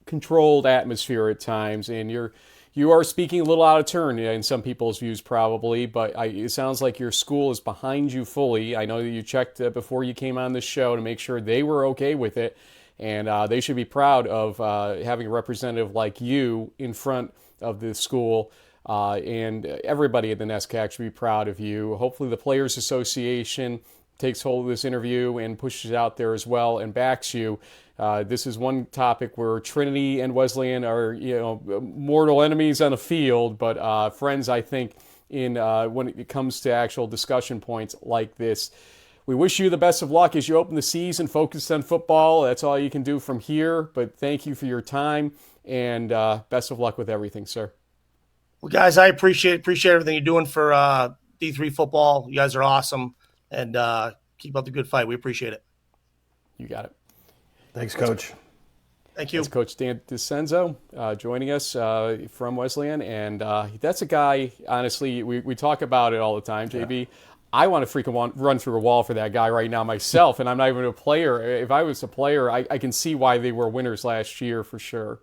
controlled atmosphere at times. And you are speaking a little out of turn in some people's views probably, but it sounds like your school is behind you fully. I know that you checked before you came on this show to make sure they were okay with it, and they should be proud of having a representative like you in front of the school, and everybody at the NESCAC should be proud of you. Hopefully the Players Association takes hold of this interview and pushes it out there as well and backs you. This is one topic where Trinity and Wesleyan are, mortal enemies on the field, but friends, I think, in when it comes to actual discussion points like this. We wish you the best of luck as you open the season, focused on football. That's all you can do from here, but thank you for your time, and best of luck with everything, sir.
Well, guys, I appreciate everything you're doing for D3 football. You guys are awesome, and keep up the good fight. We appreciate it.
You got it.
Thanks, Coach.
Thank you.
That's Coach DiCenzo joining us from Wesleyan. And that's a guy, honestly, we talk about it all the time, JB. Yeah. I want to freaking run through a wall for that guy right now myself, and I'm not even a player. If I was a player, I can see why they were winners last year for sure.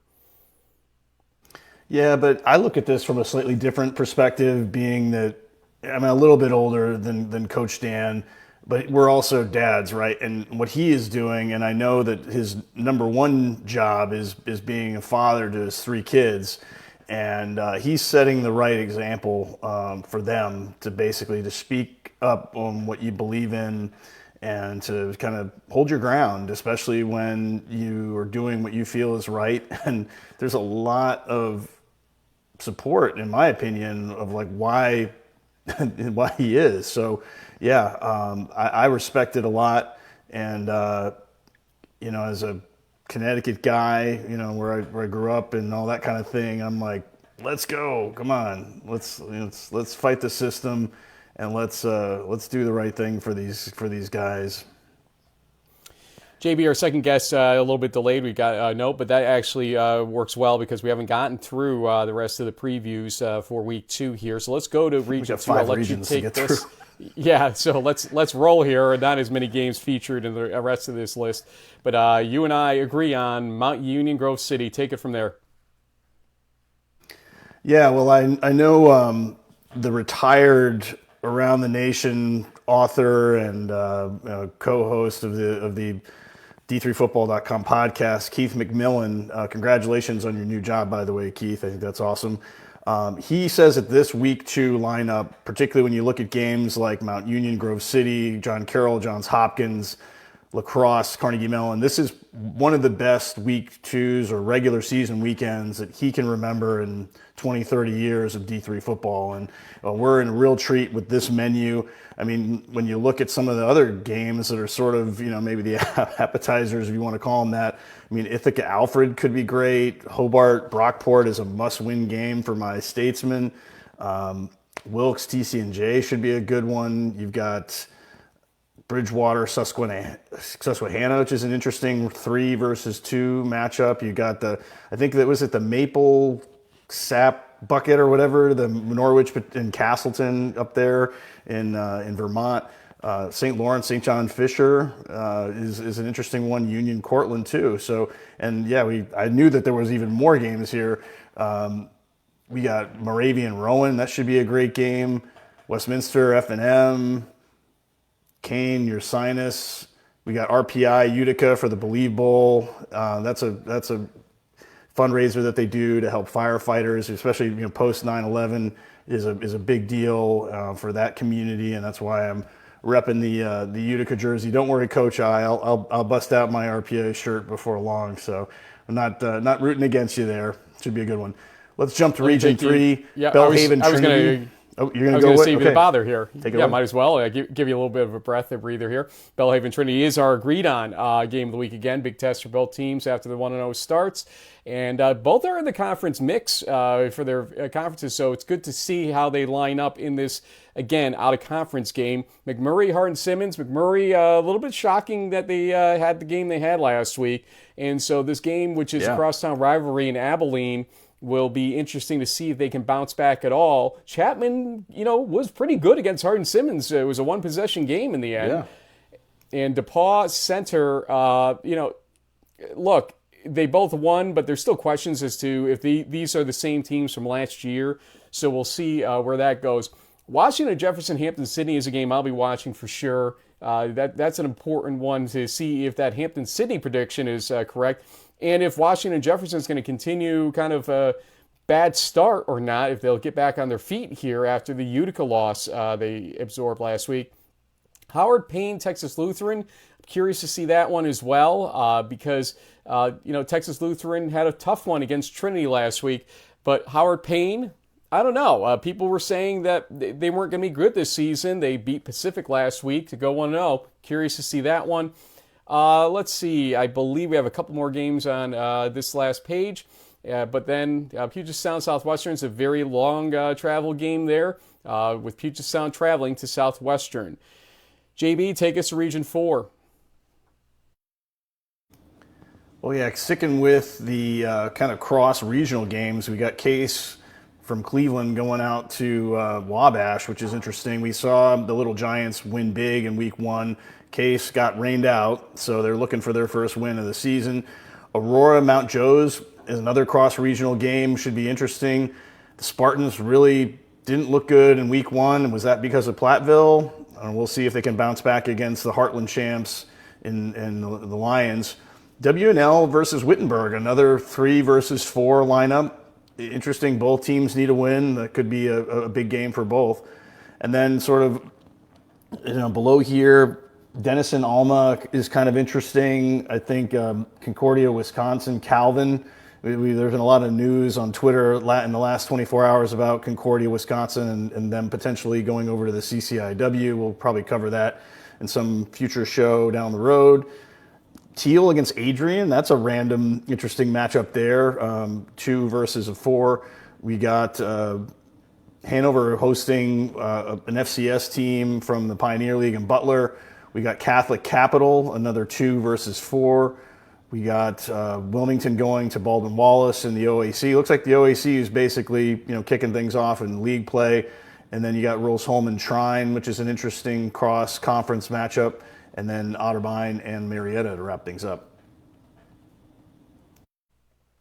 Yeah, but I look at this from a slightly different perspective, being that I'm a little bit older than Coach Dan, but we're also dads, right? And what he is doing, and I know that his number one job is being a father to his 3 kids. And he's setting the right example for them to basically to speak up on what you believe in and to kind of hold your ground, especially when you are doing what you feel is right. And there's a lot of support, in my opinion, of like why he is. So yeah, I respect it a lot. And you know, as a Connecticut guy, you know, where I grew up and all that kind of thing, I'm like, let's go, come on, let's fight the system, and let's do the right thing for these guys.
JB, our second guest, a little bit delayed. We got a note, but that actually works well because we haven't gotten through the rest of the previews for week 2 here. So let's go to region 2. I'll let you take this. Yeah, so let's roll here. Not as many games featured in the rest of this list, but you and I agree on Mount Union, Grove City. Take it from there.
Yeah, well, I know the retired Around the Nation author and co-host of the D3Football.com podcast, Keith McMillan. Congratulations on your new job, by the way, Keith. I think that's awesome. He says that this week 2 lineup, particularly when you look at games like Mount Union, Grove City, John Carroll, Johns Hopkins, La Crosse, Carnegie Mellon, this is one of the best week 2s or regular season weekends that he can remember in 20, 30 years of D3 football. And we're in a real treat with this menu. I mean, when you look at some of the other games that are sort of, you know, maybe the appetizers, if you want to call them that. I mean, Ithaca Alfred could be great. Hobart Brockport is a must-win game for my Statesmen. Wilkes TC&J should be a good one. You've got Bridgewater Susquehanna, which is an interesting 3 versus 2 matchup. You got I think that was the Maple Sap Bucket or whatever, the Norwich and Castleton up there in Vermont. St. Lawrence, St. John Fisher is an interesting one. Union Cortland too. So, and yeah, I knew that there was even more games here. We got Moravian Rowan. That should be a great game. Westminster F&M. Kane, your Sinus. We got RPI Utica for the Believe Bowl. That's a fundraiser that they do to help firefighters, especially post 9/11 is a big deal for that community, and that's why I'm repping the Utica jersey. Don't worry, Coach I'll bust out my RPI shirt before long. So I'm not rooting against you there. Should be a good one. Let's jump to Region 3.
Yeah,
Belhaven Trinity.
You're going to save you the bother here.
Take it away.
Might as well. Give you a little bit of a breather here. Belhaven Trinity is our agreed-on game of the week again. Big test for both teams after the 1-0 starts. And both are in the conference mix for their conferences, so it's good to see how they line up in this, again, out-of-conference game. McMurray, Hardin-Simmons. McMurray, a little bit shocking that they had the game they had last week. And so this game, which is a crosstown rivalry in Abilene, will be interesting to see if they can bounce back at all. Chapman, was pretty good against Hardin-Simmons. It was a one-possession game in the end.
Yeah.
And DePaul Center, look, they both won, but there's still questions as to if these are the same teams from last year. So we'll see where that goes. Washington Jefferson Hampton Sydney is a game I'll be watching for sure. That's an important one to see if that Hampton Sydney prediction is correct. And if Washington Jefferson is going to continue kind of a bad start or not, if they'll get back on their feet here after the Utica loss they absorbed last week. Howard Payne, Texas Lutheran. I'm curious to see that one as well because, Texas Lutheran had a tough one against Trinity last week. But Howard Payne, I don't know. People were saying that they weren't going to be good this season. They beat Pacific last week to go 1-0. Curious to see that one. Let's see. I believe we have a couple more games on this last page. But then Puget Sound Southwestern is a very long travel game there with Puget Sound traveling to Southwestern. JB, take us to Region 4.
Well, yeah, sticking with the kind of cross-regional games, we got Case from Cleveland going out to Wabash, which is interesting. We saw the Little Giants win big in Week 1. Case got rained out, so they're looking for their first win of the season. Aurora Mount Joe's is another cross-regional game, should be interesting. The Spartans really didn't look good in Week 1. Was that because of Platteville? We'll see if they can bounce back against the Heartland champs in the Lions. W&L versus Wittenberg, another 3 versus 4 lineup. interesting. Both teams need a win. That could be a big game for both. And then sort of, below here, Denison Alma is kind of interesting. I think Concordia, Wisconsin, Calvin. There's been a lot of news on Twitter in the last 24 hours about Concordia, Wisconsin, and them potentially going over to the CCIW. We'll probably cover that in some future show down the road. Teal against Adrian. That's a random, interesting matchup there. 2 versus a 4. We got Hanover hosting an FCS team from the Pioneer League in Butler. We got Catholic Capital, another 2 versus 4. We got Wilmington going to Baldwin Wallace in the OAC. Looks like the OAC is basically, kicking things off in league play. And then you got Rolls-Holm Trine, which is an interesting cross-conference matchup. And then Otterbein and Marietta to wrap things up.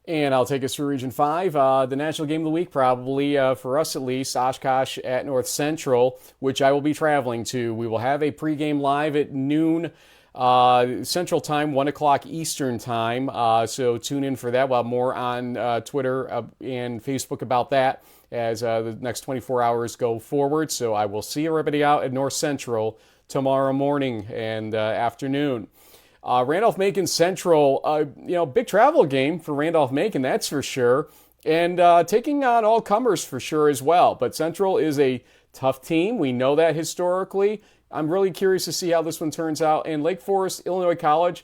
And I'll take us through Region 5. The national game of the week, probably, for us at least, Oshkosh at North Central, which I will be traveling to. We will have a pregame live at noon Central Time, 1 o'clock Eastern Time. So tune in for that. We'll have more on Twitter and Facebook about that as the next 24 hours go forward. So I will see everybody out at North Central tomorrow morning and afternoon. Randolph-Macon Central, big travel game for Randolph-Macon, that's for sure. And taking on all comers for sure as well. But Central is a tough team. We know that historically. I'm really curious to see how this one turns out. And Lake Forest, Illinois College,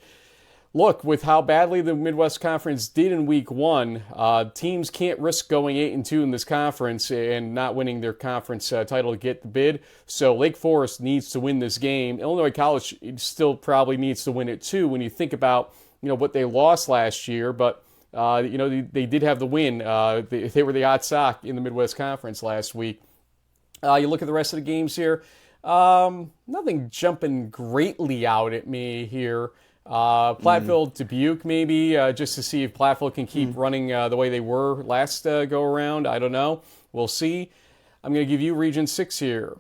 look, with how badly the Midwest Conference did in week 1, teams can't risk going 8-2 in this conference and not winning their conference title to get the bid. So Lake Forest needs to win this game. Illinois College still probably needs to win it too when you think about what they lost last year. But they did have the win. They were the hot sock in the Midwest Conference last week. You look at the rest of the games here. Nothing jumping greatly out at me here. Platteville, Dubuque, maybe, just to see if Platteville can keep running the way they were last go around. I don't know. We'll see. I'm going to give you Region 6 here.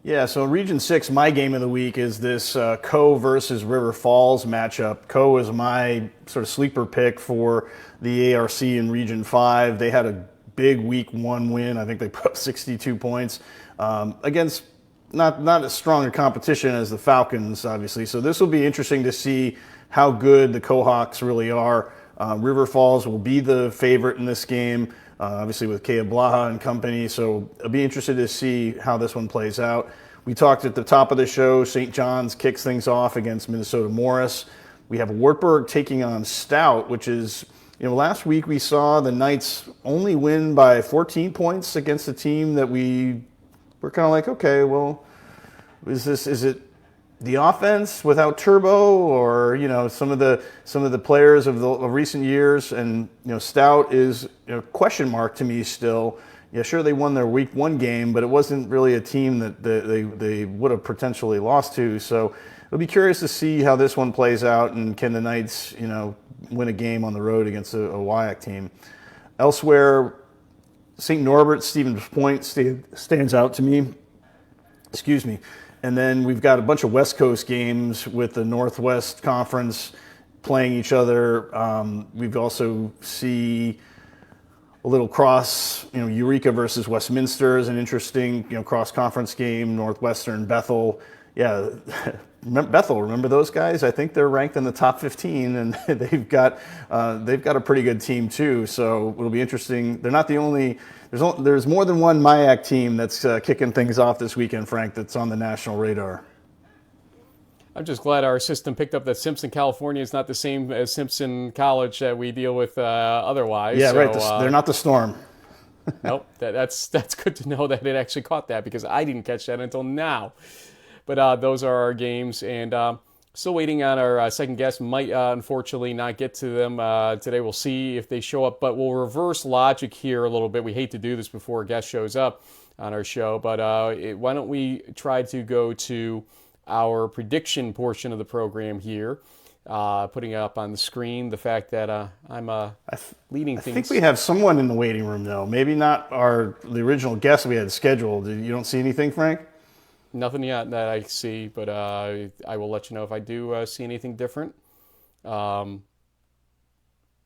Yeah, so Region 6, my game of the week is this Co versus River Falls matchup. Co is my sort of sleeper pick for the ARC in Region 5. They had a big week 1 win. I think they put up 62 points against not as strong a competition as the Falcons, obviously. So this will be interesting to see how good the Co-Hawks really are. River Falls will be the favorite in this game, obviously with Kea Blaha and company. So I'll be interested to see how this one plays out. We talked at the top of the show, St. John's kicks things off against Minnesota Morris. We have Wartburg taking on Stout, which is, last week we saw the Knights only win by 14 points against a team that we were kind of like, okay, well, is it the offense without Turbo, or some of the players of recent years? And Stout is a question mark to me still. Yeah, sure, they won their week 1 game, but it wasn't really a team that they would have potentially lost to. So it'll be curious to see how this one plays out, and can the Knights win a game on the road against a WIAC team. Elsewhere, St. Norbert, Stevens Point stands out to me. Excuse me. And then we've got a bunch of West Coast games with the Northwest Conference playing each other. We've also see a little cross, Eureka versus Westminster is an interesting, cross-conference game. Northwestern, Bethel. Yeah, Bethel, remember those guys? I think they're ranked in the top 15, and they've got a pretty good team too. So it'll be interesting. They're not the only. There's more than one MIAC team that's kicking things off this weekend, Frank, that's on the national radar.
I'm just glad our system picked up that Simpson, California is not the same as Simpson College that we deal with otherwise.
Yeah, so, right. They're not the Storm.
Nope. That's good to know that it actually caught that, because I didn't catch that until now. But those are our games, and still waiting on our second guest. Might unfortunately not get to them today. We'll see if they show up, but we'll reverse logic here a little bit. We hate to do this before a guest shows up on our show, but why don't we try to go to our prediction portion of the program here, putting up on the screen the fact that I'm leading things.
I think we have someone in the waiting room, though. Maybe not the original guest we had scheduled. You don't see anything, Frank?
Nothing yet that I see, but I will let you know if I do see anything different.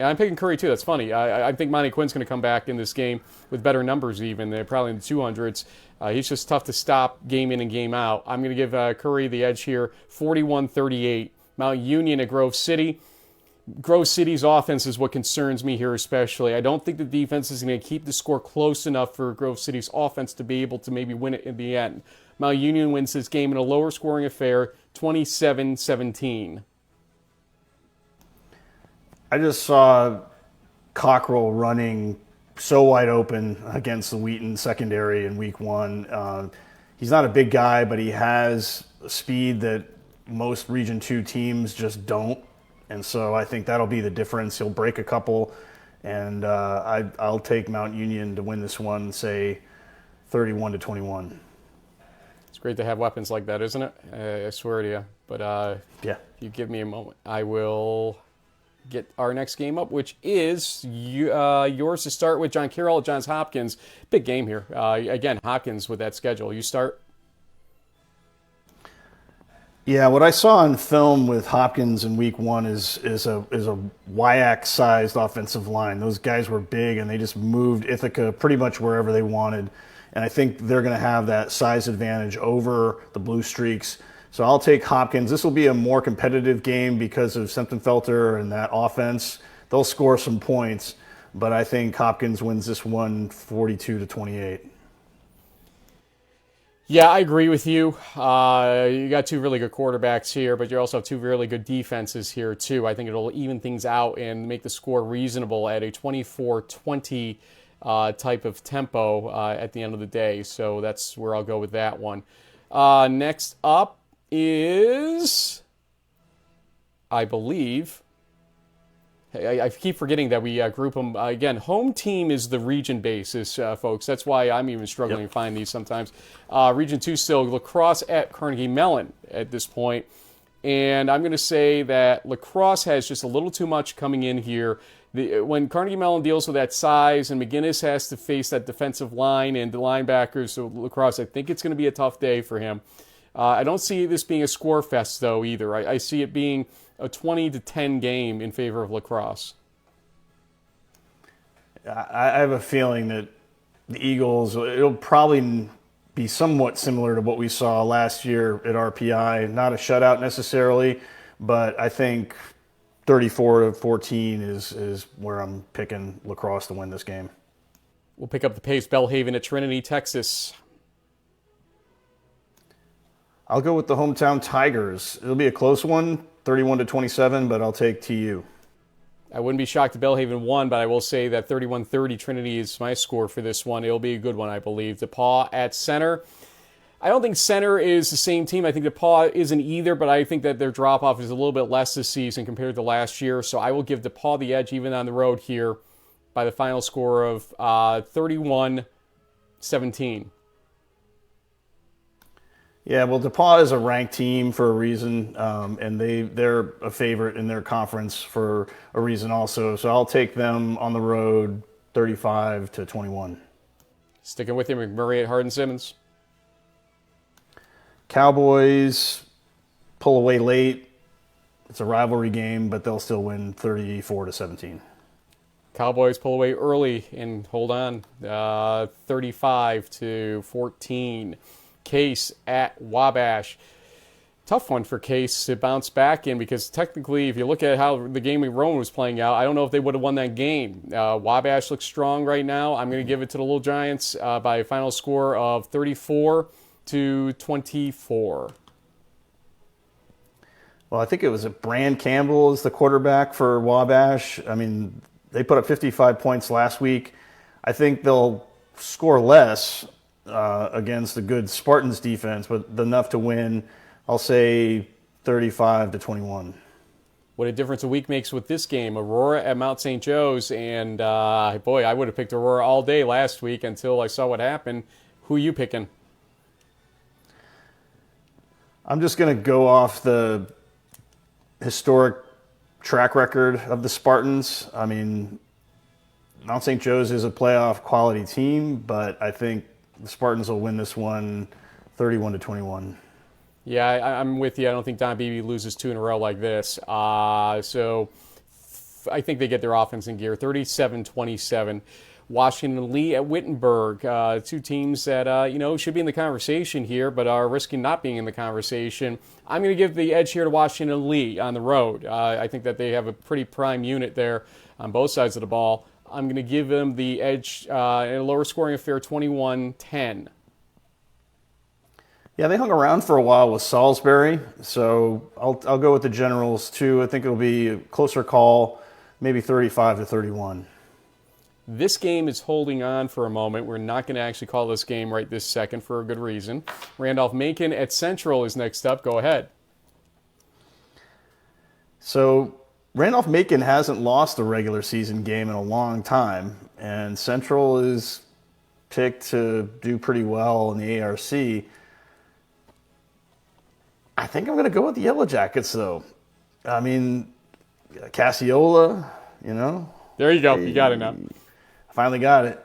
Yeah, I'm picking Curry too. That's funny. I think Monty Quinn's going to come back in this game with better numbers even. They're probably in the 200s. He's just tough to stop game in and game out. I'm going to give Curry the edge here, 41-38. Mount Union at Grove City. Grove City's offense is what concerns me here especially. I don't think the defense is going to keep the score close enough for Grove City's offense to be able to maybe win it in the end. Mount Union wins this game in a lower scoring affair, 27-17.
I just saw Cockrell running so wide open against the Wheaton secondary in week 1. He's not a big guy, but he has speed that most Region 2 teams just don't. And so I think that'll be the difference. He'll break a couple, and I'll take Mount Union to win this one, say 31-21.
It's great to have weapons like that, isn't it? I swear to you. But
yeah,
if you give me a moment, I will get our next game up, which is yours to start with. John Carroll at Johns Hopkins. Big game here. Again, Hopkins with that schedule. You start.
Yeah, what I saw on film with Hopkins in week 1 is a WIAC-sized offensive line. Those guys were big, and they just moved Ithaca pretty much wherever they wanted. And I think they're going to have that size advantage over the Blue Streaks. So I'll take Hopkins. This will be a more competitive game because of Sentenfelter and that offense. They'll score some points, but I think Hopkins wins this one 42-28.
Yeah, I agree with you. You got two really good quarterbacks here, but you also have two really good defenses here, too. I think it'll even things out and make the score reasonable at a 24-20 type of tempo at the end of the day. So that's where I'll go with that one. Next up is, I believe... I keep forgetting that we group them. Again, home team is the region basis, folks. That's why I'm even struggling to find these sometimes. Region 2 still, La Crosse at Carnegie Mellon at this point. And I'm going to say that La Crosse has just a little too much coming in here. When Carnegie Mellon deals with that size and McGinnis has to face that defensive line and the linebackers, so La Crosse, I think it's going to be a tough day for him. I don't see this being a score fest, though, either. I see it being a 20-10 game in favor of La Crosse.
I have a feeling that the Eagles, it'll probably be somewhat similar to what we saw last year at RPI. Not a shutout necessarily, but I think 34-14 is where I'm picking La Crosse to win this game.
We'll pick up the pace. Belhaven at Trinity, Texas.
I'll go with the hometown Tigers. It'll be a close one, 31-27, but I'll take TU.
I wouldn't be shocked if Belhaven won, but I will say that 31-30 Trinity is my score for this one. It'll be a good one, I believe. DePauw at center. I don't think center is the same team. I think DePauw isn't either, but I think that their drop-off is a little bit less this season compared to last year. So I will give DePauw the edge even on the road here by the final score of 31-17.
Yeah, well, DePauw is a ranked team for a reason, and they're a favorite in their conference for a reason also. So I'll take them on the road 35-21.
Sticking with you, McMurray at Hardin-Simmons.
Cowboys pull away late. It's a rivalry game, but they'll still win 34-17.
Cowboys pull away early and hold on, 35-14. Case at Wabash. Tough one for Case to bounce back in because technically, if you look at how the game in Rome was playing out, I don't know if they would have won that game. Wabash looks strong right now. I'm going to give it to the Little Giants by a final score of 34-24.
Well, I think it was Brand Campbell is the quarterback for Wabash. I mean, they put up 55 points last week. I think they'll score less against the good Spartans defense, but enough to win. I'll say 35-21.
What a difference a week makes with this game. Aurora at Mount St. Joe's, and boy, I would have picked Aurora all day last week until I saw what happened. Who are you picking?
I'm just going to go off the historic track record of the Spartans. I mean, Mount St. Joe's is a playoff quality team, but I think the Spartans will win this one 31-21.
Yeah, I'm with you. I don't think Don Beebe loses two in a row like this. So I think they get their offense in gear. 37-27. Washington Lee at Wittenberg. Two teams that, should be in the conversation here, but are risking not being in the conversation. I'm going to give the edge here to Washington Lee on the road. I think that they have a pretty prime unit there on both sides of the ball. I'm going to give them the edge in a lower scoring affair, 21-10.
Yeah, they hung around for a while with Salisbury, so I'll go with the Generals too. I think it'll be a closer call, maybe 35-31.
This game is holding on for a moment. We're not going to actually call this game right this second for a good reason. Randolph-Macon at Central is next up. Go ahead.
So Randolph-Macon hasn't lost a regular season game in a long time, and Central is picked to do pretty well in the ARC. I think I'm going to go with the Yellow Jackets, though. I mean, Cassiola,
There you go. You got it now.
Finally got it.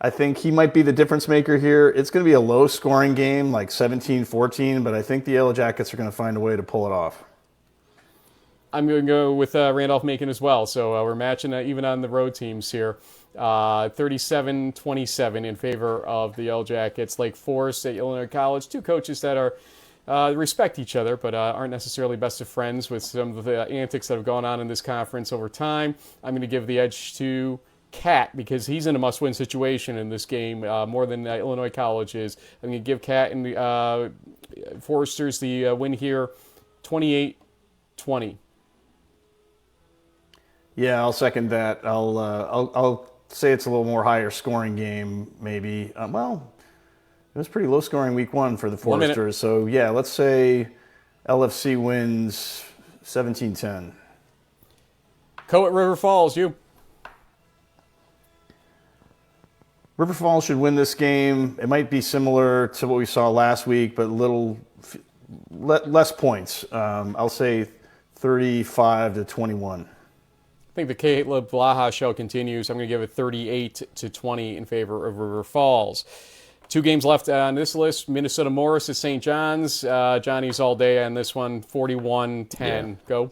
I think he might be the difference maker here. It's going to be a low-scoring game, like 17-14, but I think the Yellow Jackets are going to find a way to pull it off.
I'm going to go with Randolph-Macon as well. So we're matching even on the road teams here. 37-27 in favor of the Yellow Jackets. Lake Forest at Illinois College. Two coaches that are respect each other, but aren't necessarily best of friends with some of the antics that have gone on in this conference over time. I'm going to give the edge to Cat because he's in a must-win situation in this game more than Illinois College is. I'm going to give Cat and the Foresters the win here, 28-20.
Yeah, I'll second that. I'll say it's a little more higher scoring game, maybe. It was pretty low scoring week one for the Foresters. So yeah, let's say LFC wins 17-10.
Co at River Falls, you.
River Falls should win this game. It might be similar to what we saw last week, but a little less points. I'll say 35-21.
I think the Caleb Blaha show continues. I'm going to give it 38-20 in favor of River Falls. Two games left on this list. Minnesota Morris at St. John's. Johnny's all day on this one. 41-10. Yeah. Go.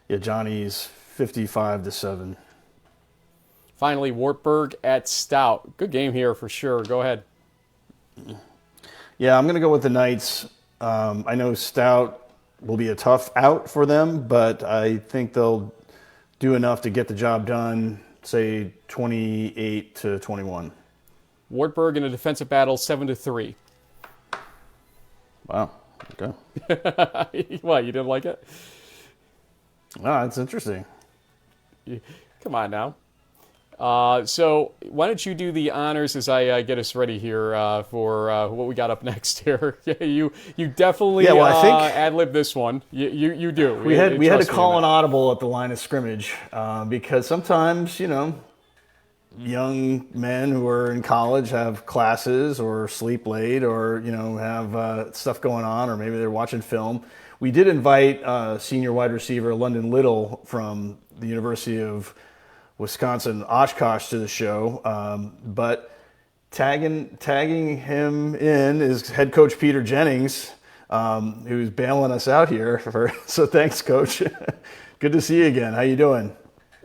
Yeah, Johnny's 55-7.
Finally, Wartburg at Stout. Good game here for sure. Go ahead.
Yeah, I'm going to go with the Knights. I know Stout will be a tough out for them, but I think they'll do enough to get the job done, say 28-21.
Wartburg in a defensive battle, 7-3.
Wow. Okay.
What, you didn't like it?
No, it's interesting.
Come on now. So why don't you do the honors as I get us ready here for what we got up next here? you definitely
I think
ad-lib this one. You do.
We had to call an audible at the line of scrimmage because sometimes young men who are in college have classes or sleep late or have stuff going on, or maybe they're watching film. We did invite senior wide receiver London Little from the University of Wisconsin-Oshkosh to the show, but tagging him in is head coach Peter Jennings, who's bailing us out here. So thanks, Coach. Good to see you again. How you doing?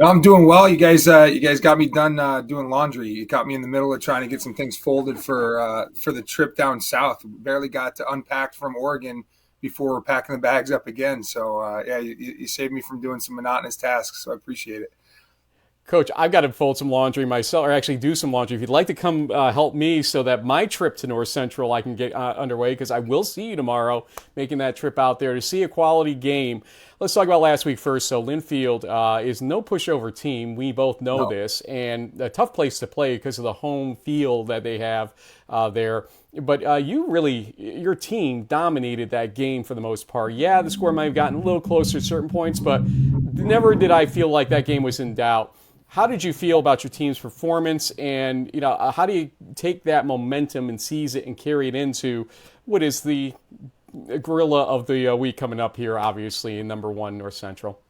I'm doing well. You guys got me done doing laundry. You got me in the middle of trying to get some things folded for the trip down south. Barely got to unpack from Oregon before we're packing the bags up again. So you saved me from doing some monotonous tasks. So I appreciate it.
Coach, I've got to fold some laundry myself, or actually do some laundry. If you'd like to come help me so that my trip to North Central I can get underway, because I will see you tomorrow making that trip out there to see a quality game. Let's talk about last week first. So Linfield is no pushover team. We both know this, and a tough place to play because of the home field that they have there. But your team dominated that game for the most part. Yeah, the score might have gotten a little closer at certain points, but never did I feel like that game was in doubt. How did you feel about your team's performance, and how do you take that momentum and seize it and carry it into what is the gorilla of the week coming up here, obviously, in number one, North Central?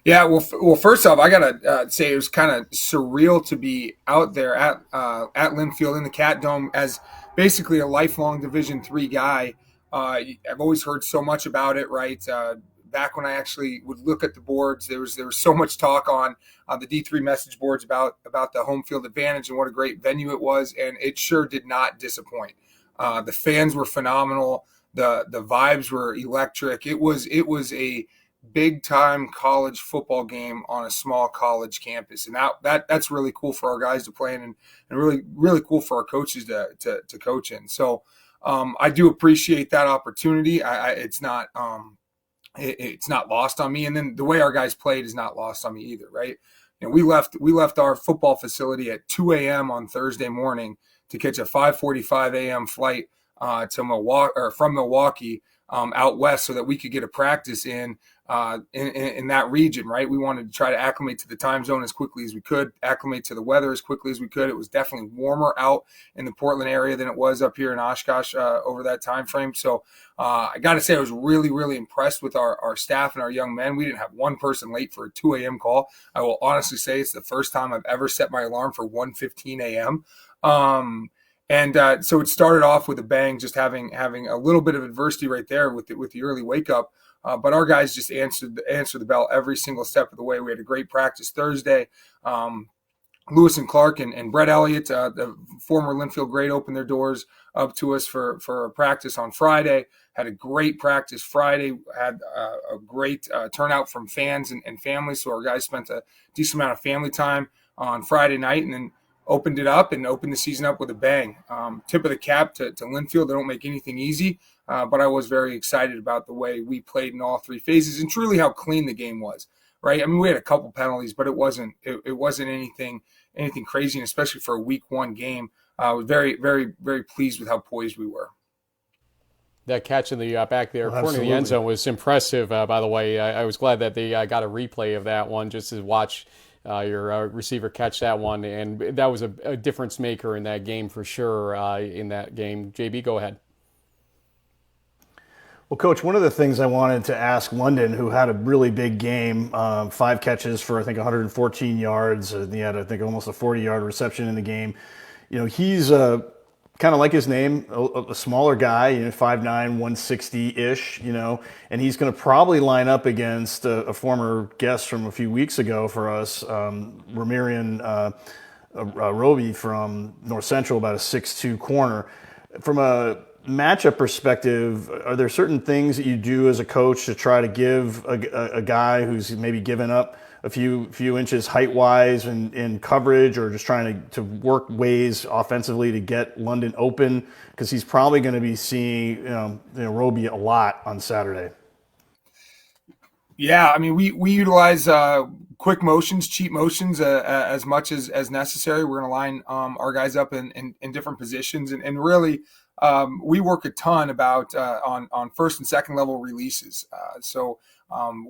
Yeah, well, first off, I gotta say it was kind of surreal to be out there at Linfield in the Cat Dome as basically a lifelong Division III guy. I've always heard so much about it, right? back when I actually would look at the boards, there was so much talk on the D3 message boards about the home field advantage and what a great venue it was, and it sure did not disappoint. The fans were phenomenal. The vibes were electric. It was a big time college football game on a small college campus, and that's really cool for our guys to play in, and really cool for our coaches to coach in. So I do appreciate that opportunity. It's not lost on me, and then the way our guys played is not lost on me either, right? You know, we left our football facility at 2 a.m. on Thursday morning to catch a 5:45 a.m. flight to Milwaukee, or from Milwaukee out west, so that we could get a practice in that region, right? We wanted to try to acclimate to the time zone as quickly as we could, acclimate to the weather as quickly as we could. It was definitely warmer out in the Portland area than it was up here in Oshkosh over that time frame. So I got to say, I was really, really impressed with our staff and our young men. We didn't have one person late for a 2 a.m. call. I will honestly say it's the first time I've ever set my alarm for 1:15 a.m. So it started off with a bang, just having a little bit of adversity right there with the early wake up. But our guys just answered the bell every single step of the way. We had a great practice Thursday. Lewis and Clark and Brett Elliott, the former Linfield great, opened their doors up to us for a practice on Friday. Had a great practice Friday. Had a great turnout from fans and families. So our guys spent a decent amount of family time on Friday night, and then opened it up and opened the season up with a bang. Tip of the cap to Linfield. They don't make anything easy, but I was very excited about the way we played in all three phases, and truly how clean the game was, right? I mean, we had a couple penalties, but it wasn't anything crazy, and especially for a week one game. I was very, very, very pleased with how poised we were.
That catch in the back there, corner of the end zone, was impressive, by the way. I was glad that they got a replay of that one just to watch your receiver catch that one, and that was a difference maker in that game for sure. In that game, JB, go ahead.
Well, Coach, one of the things I wanted to ask London, who had a really big game, 5 catches for I think 114 yards, he had I think almost a 40-yard reception in the game. You know, he's kind of like his name, a smaller guy, 5'9", 160-ish, and he's going to probably line up against a former guest from a few weeks ago for us, Ramirian Roby from North Central, about a 6'2" corner. From a matchup perspective, are there certain things that you do as a coach to try to give a guy who's maybe given up a few inches height-wise in coverage, or just trying to work ways offensively to get London open? Because he's probably going to be seeing Roby a lot on Saturday.
Yeah, I mean, we utilize quick motions, cheap motions as much as necessary. We're going to line our guys up in different positions, and really we work a ton about on first and second level releases.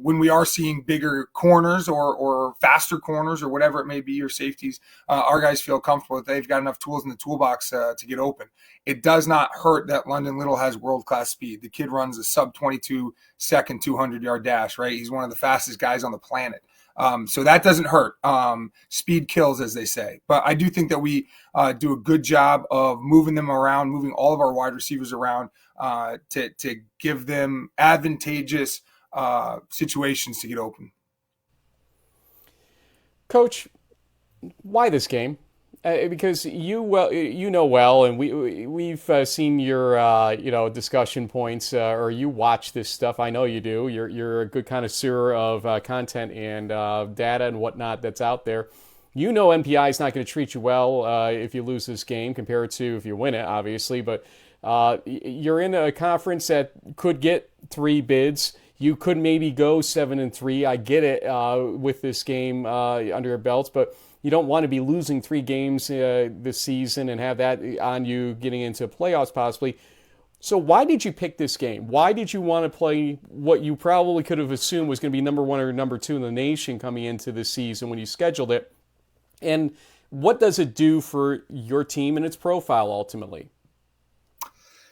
When we are seeing bigger corners or faster corners or whatever it may be, or safeties, our guys feel comfortable that they've got enough tools in the toolbox to get open. It does not hurt that London Little has world-class speed. The kid runs a sub-22 second 200-yard dash, right? He's one of the fastest guys on the planet. So that doesn't hurt. Speed kills, as they say. But I do think that we do a good job of moving them around, moving all of our wide receivers around to give them advantageous situations to get open.
Coach, why this game? Because you know well, and we've seen your discussion points, or you watch this stuff. I know you do. You're a good connoisseur of content and data and whatnot that's out there. You know MPI is not going to treat you well if you lose this game compared to if you win it, obviously. But you're in a conference that could get 3 bids. You could maybe go 7-3. I get it with this game under your belts, but you don't want to be losing 3 games this season and have that on you getting into playoffs possibly. So why did you pick this game? Why did you want to play what you probably could have assumed was going to be number 1 or number 2 in the nation coming into this season when you scheduled it? And what does it do for your team and its profile ultimately?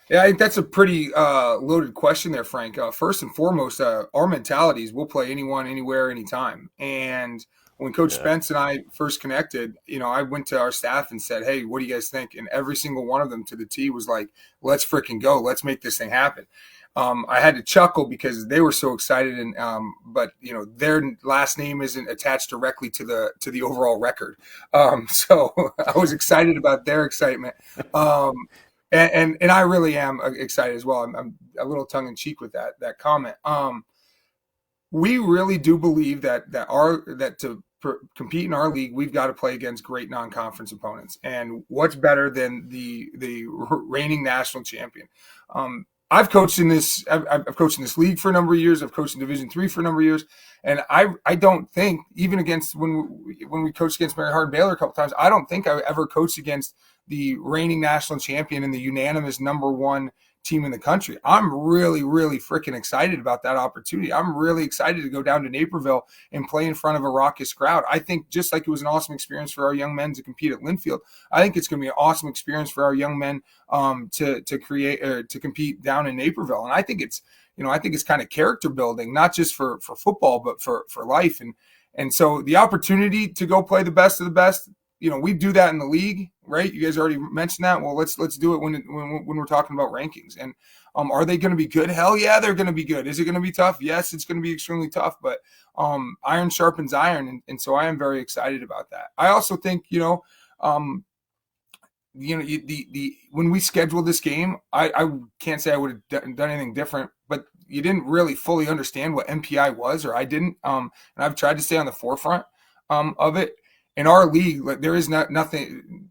Yeah, I think that's a pretty loaded question there, Frank. First and foremost, our mentality is we'll play anyone, anywhere, anytime. And when Coach Spence and I first connected, I went to our staff and said, hey, what do you guys think? And every single one of them to the T was like, let's freaking go. Let's make this thing happen. I had to chuckle because they were so excited, and but their last name isn't attached directly to the overall record. So I was excited about their excitement, and I really am excited as well. I'm a little tongue in cheek with that comment. We really do believe that to compete in our league, we've got to play against great non-conference opponents. And what's better than the reigning national champion? I've coached in this. I've coached in this league for a number of years. I've coached in Division III for a number of years, and I don't think, even against when we coached against Mary Hardin Baylor a couple times, I don't think I ever coached against the reigning national champion and the unanimous number one team in the country. I'm really, really freaking excited about that opportunity. I'm really excited to go down to Naperville and play in front of a raucous crowd. I think just like it was an awesome experience for our young men to compete at Linfield, I think it's going to be an awesome experience for our young men to compete down in Naperville. And I think it's kind of character building, not just for football, but for life. And so the opportunity to go play the best of the best, we do that in the league, right? You guys already mentioned that. Well, let's do it when we're talking about rankings. And are they going to be good? Hell yeah, they're going to be good. Is it going to be tough? Yes, it's going to be extremely tough. But iron sharpens iron, and so I am very excited about that. I also think when we scheduled this game, I can't say I would have done anything different, but you didn't really fully understand what MPI was, or I didn't. And I've tried to stay on the forefront of it. In our league, there is nothing.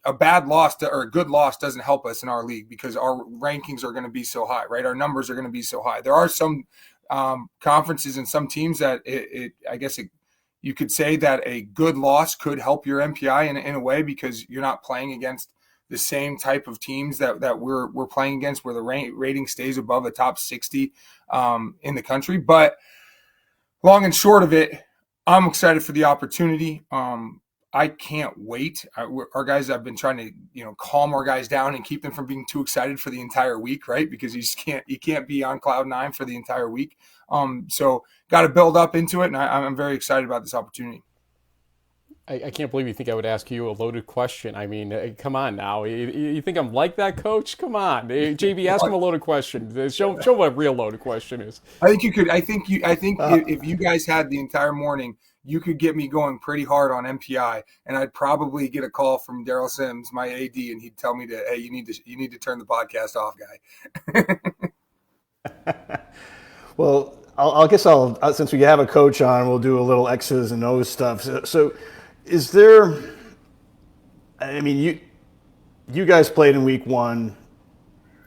A bad loss or a good loss doesn't help us in our league because our rankings are going to be so high, right? Our numbers are going to be so high. There are some conferences and some teams that you could say that a good loss could help your MPI in a way because you're not playing against the same type of teams that we're playing against, where the rating stays above the top 60 in the country. But long and short of it, I'm excited for the opportunity. I can't wait. Our guys, I've been trying to, calm our guys down and keep them from being too excited for the entire week, right? Because you can't be on cloud nine for the entire week. So got to build up into it, and I'm very excited about this opportunity.
I can't believe you think I would ask you a loaded question. I mean, come on now. You think I'm like that, Coach? Come on, JB, ask him a loaded question. Show what a real loaded question is.
I think you could. I think if you guys had the entire morning, you could get me going pretty hard on MPI, and I'd probably get a call from Daryl Sims, my AD, and he'd tell me hey, you need to turn the podcast off,
guy. Well, I guess since we have a coach on, we'll do a little X's and O's stuff. So is there? I mean, you guys played in week one.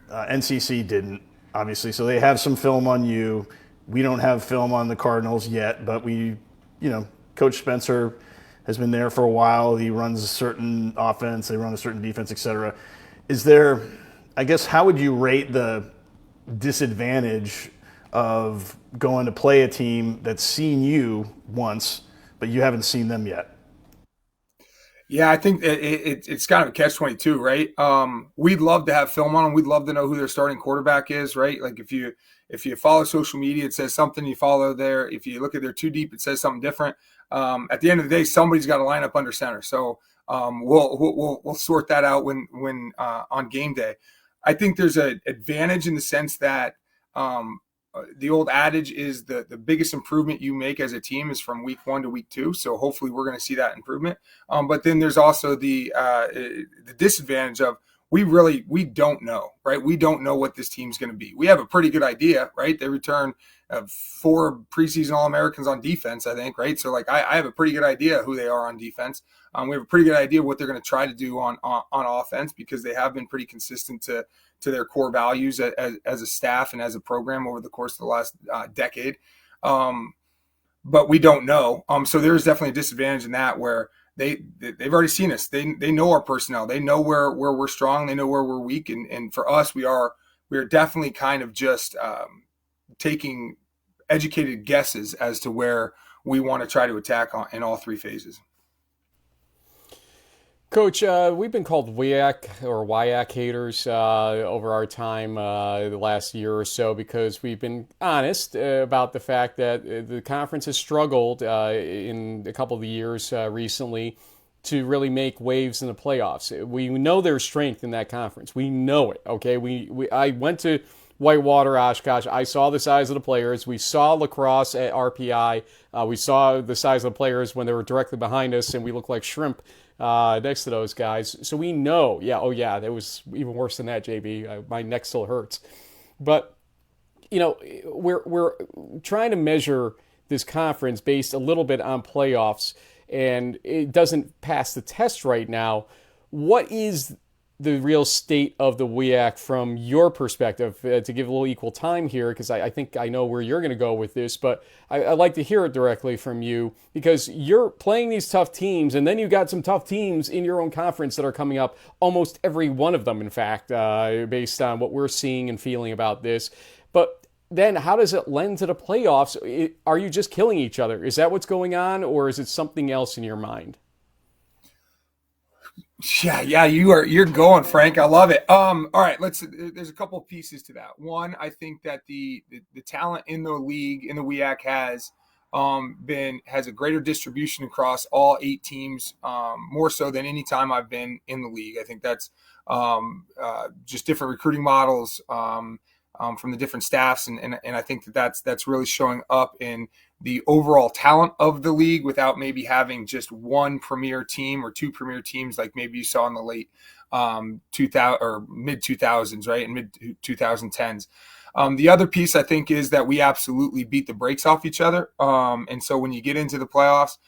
NCC didn't, obviously, so they have some film on you. We don't have film on the Cardinals yet, but Coach Spencer has been there for a while. He runs a certain offense, they run a certain defense, etc. Is there, I guess, how would you rate the disadvantage of going to play a team that's seen you once, but you haven't seen them yet?
Yeah, I think it's kind of a catch-22, right? We'd love to have film on them. We'd love to know who their starting quarterback is, right? Like if you follow social media, it says something. You follow there. If you look at their too deep, it says something different. At the end of the day, somebody's got to line up under center. So we'll sort that out when on game day. I think there's an advantage in the sense that the old adage is the biggest improvement you make as a team is from week 1 to week 2. So hopefully we're going to see that improvement. But then there's also the disadvantage of we don't know, right? We don't know what this team's going to be. We have a pretty good idea, right? They return 4 preseason All-Americans on defense, I think, right? So like I have a pretty good idea who they are on defense. We have a pretty good idea what they're going to try to do on offense because they have been pretty consistent to their core values as a staff and as a program over the course of the last decade. But we don't know. So there's definitely a disadvantage in that where they've already seen us. They know our personnel. They know where we're strong. They know where we're weak. And for us, we are definitely kind of just taking educated guesses as to where we want to try to attack in all 3 phases.
Coach, we've been called WIAC or WIAC haters over our time the last year or so because we've been honest about the fact that the conference has struggled in a couple of years recently to really make waves in the playoffs. We know there's strength in that conference. We know it, okay? I went to Whitewater, Oshkosh. I saw the size of the players. We saw lacrosse at RPI. We saw the size of the players when they were directly behind us, and we looked like shrimp next to those guys. So we know, that was even worse than that, JB. My neck still hurts. But, we're trying to measure this conference based a little bit on playoffs, and it doesn't pass the test right now. What is the real state of the WIAC from your perspective, to give a little equal time here, because I think I know where you're going to go with this, but I'd like to hear it directly from you, because you're playing these tough teams, and then you've got some tough teams in your own conference that are coming up, almost every one of them, in fact, based on what we're seeing and feeling about this. But then how does it lend to the playoffs? Are you just killing each other? Is that what's going on, or is it something else in your mind?
Yeah, you're going, Frank. I love it. All right, there's a couple pieces to that. One, I think that the talent in the league, in the WIAC, has a greater distribution across all 8 teams, more so than any time I've been in the league. I think that's just different recruiting models from the different staffs, and I think that's really showing up in the overall talent of the league, without maybe having just one premier team or 2 premier teams like maybe you saw in the late 2000 or mid 2000s, right, and mid 2010s. The other piece, I think, is that we absolutely beat the brakes off each other, and so when you get into the playoffs,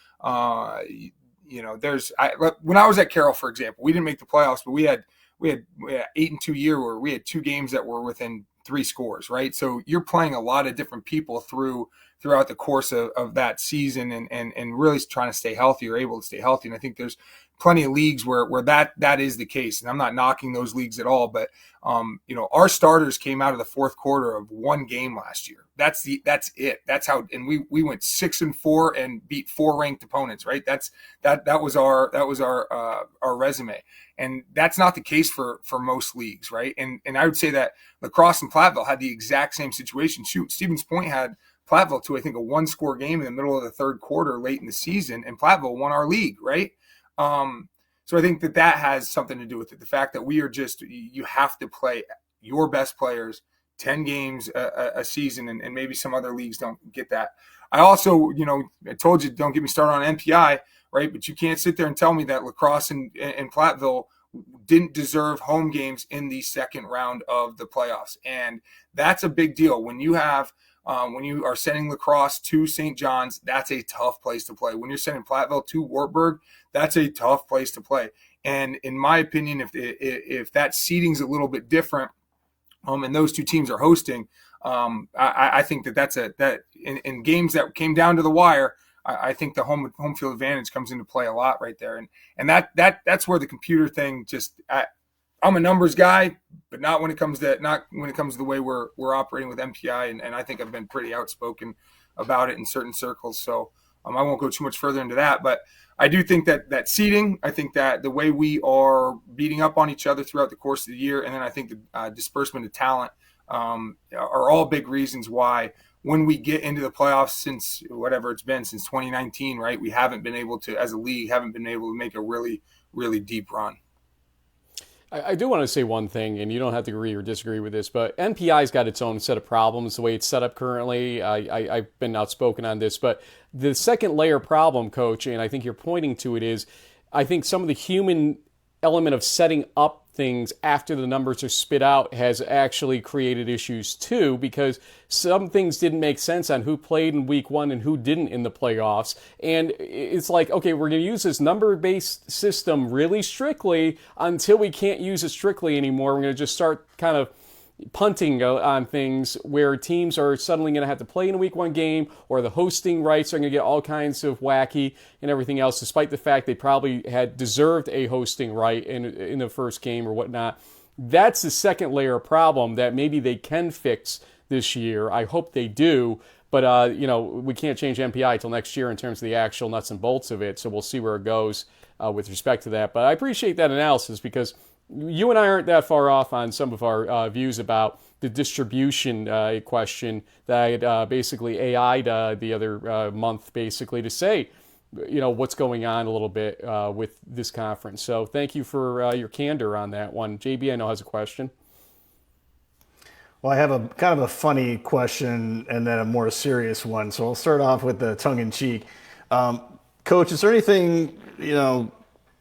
when I was at Carroll, for example, we didn't make the playoffs, but we had 8-2 year where we had 2 games that were within 3 scores, right? So you're playing a lot of different people throughout the course of that season, and really trying to stay healthy, or able to stay healthy. And I think there's plenty of leagues where that is the case. And I'm not knocking those leagues at all, but our starters came out of the fourth quarter of 1 game last year. That's it. That's how, and we went 6-4 and beat 4 ranked opponents, right? That was our resume. And that's not the case for most leagues, right? And I would say that lacrosse and Platteville had the exact same situation. Stevens Point had Platteville to, I think, a 1-score game in the middle of the third quarter late in the season, and Platteville won our league, right? So I think that has something to do with it. The fact that we are you have to play your best players 10 games a season, and maybe some other leagues don't get that. I also, I told you, don't get me started on NPI, right? But you can't sit there and tell me that lacrosse and Platteville didn't deserve home games in the second round of the playoffs. And that's a big deal. When you have when you are sending lacrosse to St. John's, that's a tough place to play. When you're sending Platteville to Wartburg, that's a tough place to play. And in my opinion, if that seating's a little bit different, and those 2 teams are hosting, I think that's in games that came down to the wire, I think the home field advantage comes into play a lot right there. And that's where the computer thing I'm a numbers guy, but not when it comes to the way we're operating with MPI, and I think I've been pretty outspoken about it in certain circles. So I won't go too much further into that, but I do think that seeding, I think that the way we are beating up on each other throughout the course of the year, and then I think the disbursement of talent are all big reasons why when we get into the playoffs, since whatever it's been, since 2019, right, we haven't been able to, as a league, to make a really, really deep run.
I do want to say one thing, and you don't have to agree or disagree with this, but NPI's got its own set of problems the way it's set up currently. I've been outspoken on this, but the second layer problem, Coach, and I think you're pointing to it, is I think some of the human element of setting up things after the numbers are spit out has actually created issues too, because some things didn't make sense on who played in week 1 and who didn't in the playoffs. And it's like, okay, we're going to use this number-based system really strictly until we can't use it strictly anymore. We're going to just start kind of punting on things where teams are suddenly going to have to play in a week 1 game, or the hosting rights are going to get all kinds of wacky and everything else, despite the fact they probably had deserved a hosting right in the first game or whatnot. That's the second layer of problem that maybe they can fix this year. I hope they do. But, we can't change MPI until next year in terms of the actual nuts and bolts of it. So we'll see where it goes with respect to that. But I appreciate that analysis, because you and I aren't that far off on some of our views about the distribution question that I basically AI'd the other month, basically, to say, what's going on a little bit with this conference. So thank you for your candor on that one. JB, I know, has a question.
Well, I have a kind of a funny question and then a more serious one. So I'll start off with the tongue-in-cheek. Coach, is there anything, you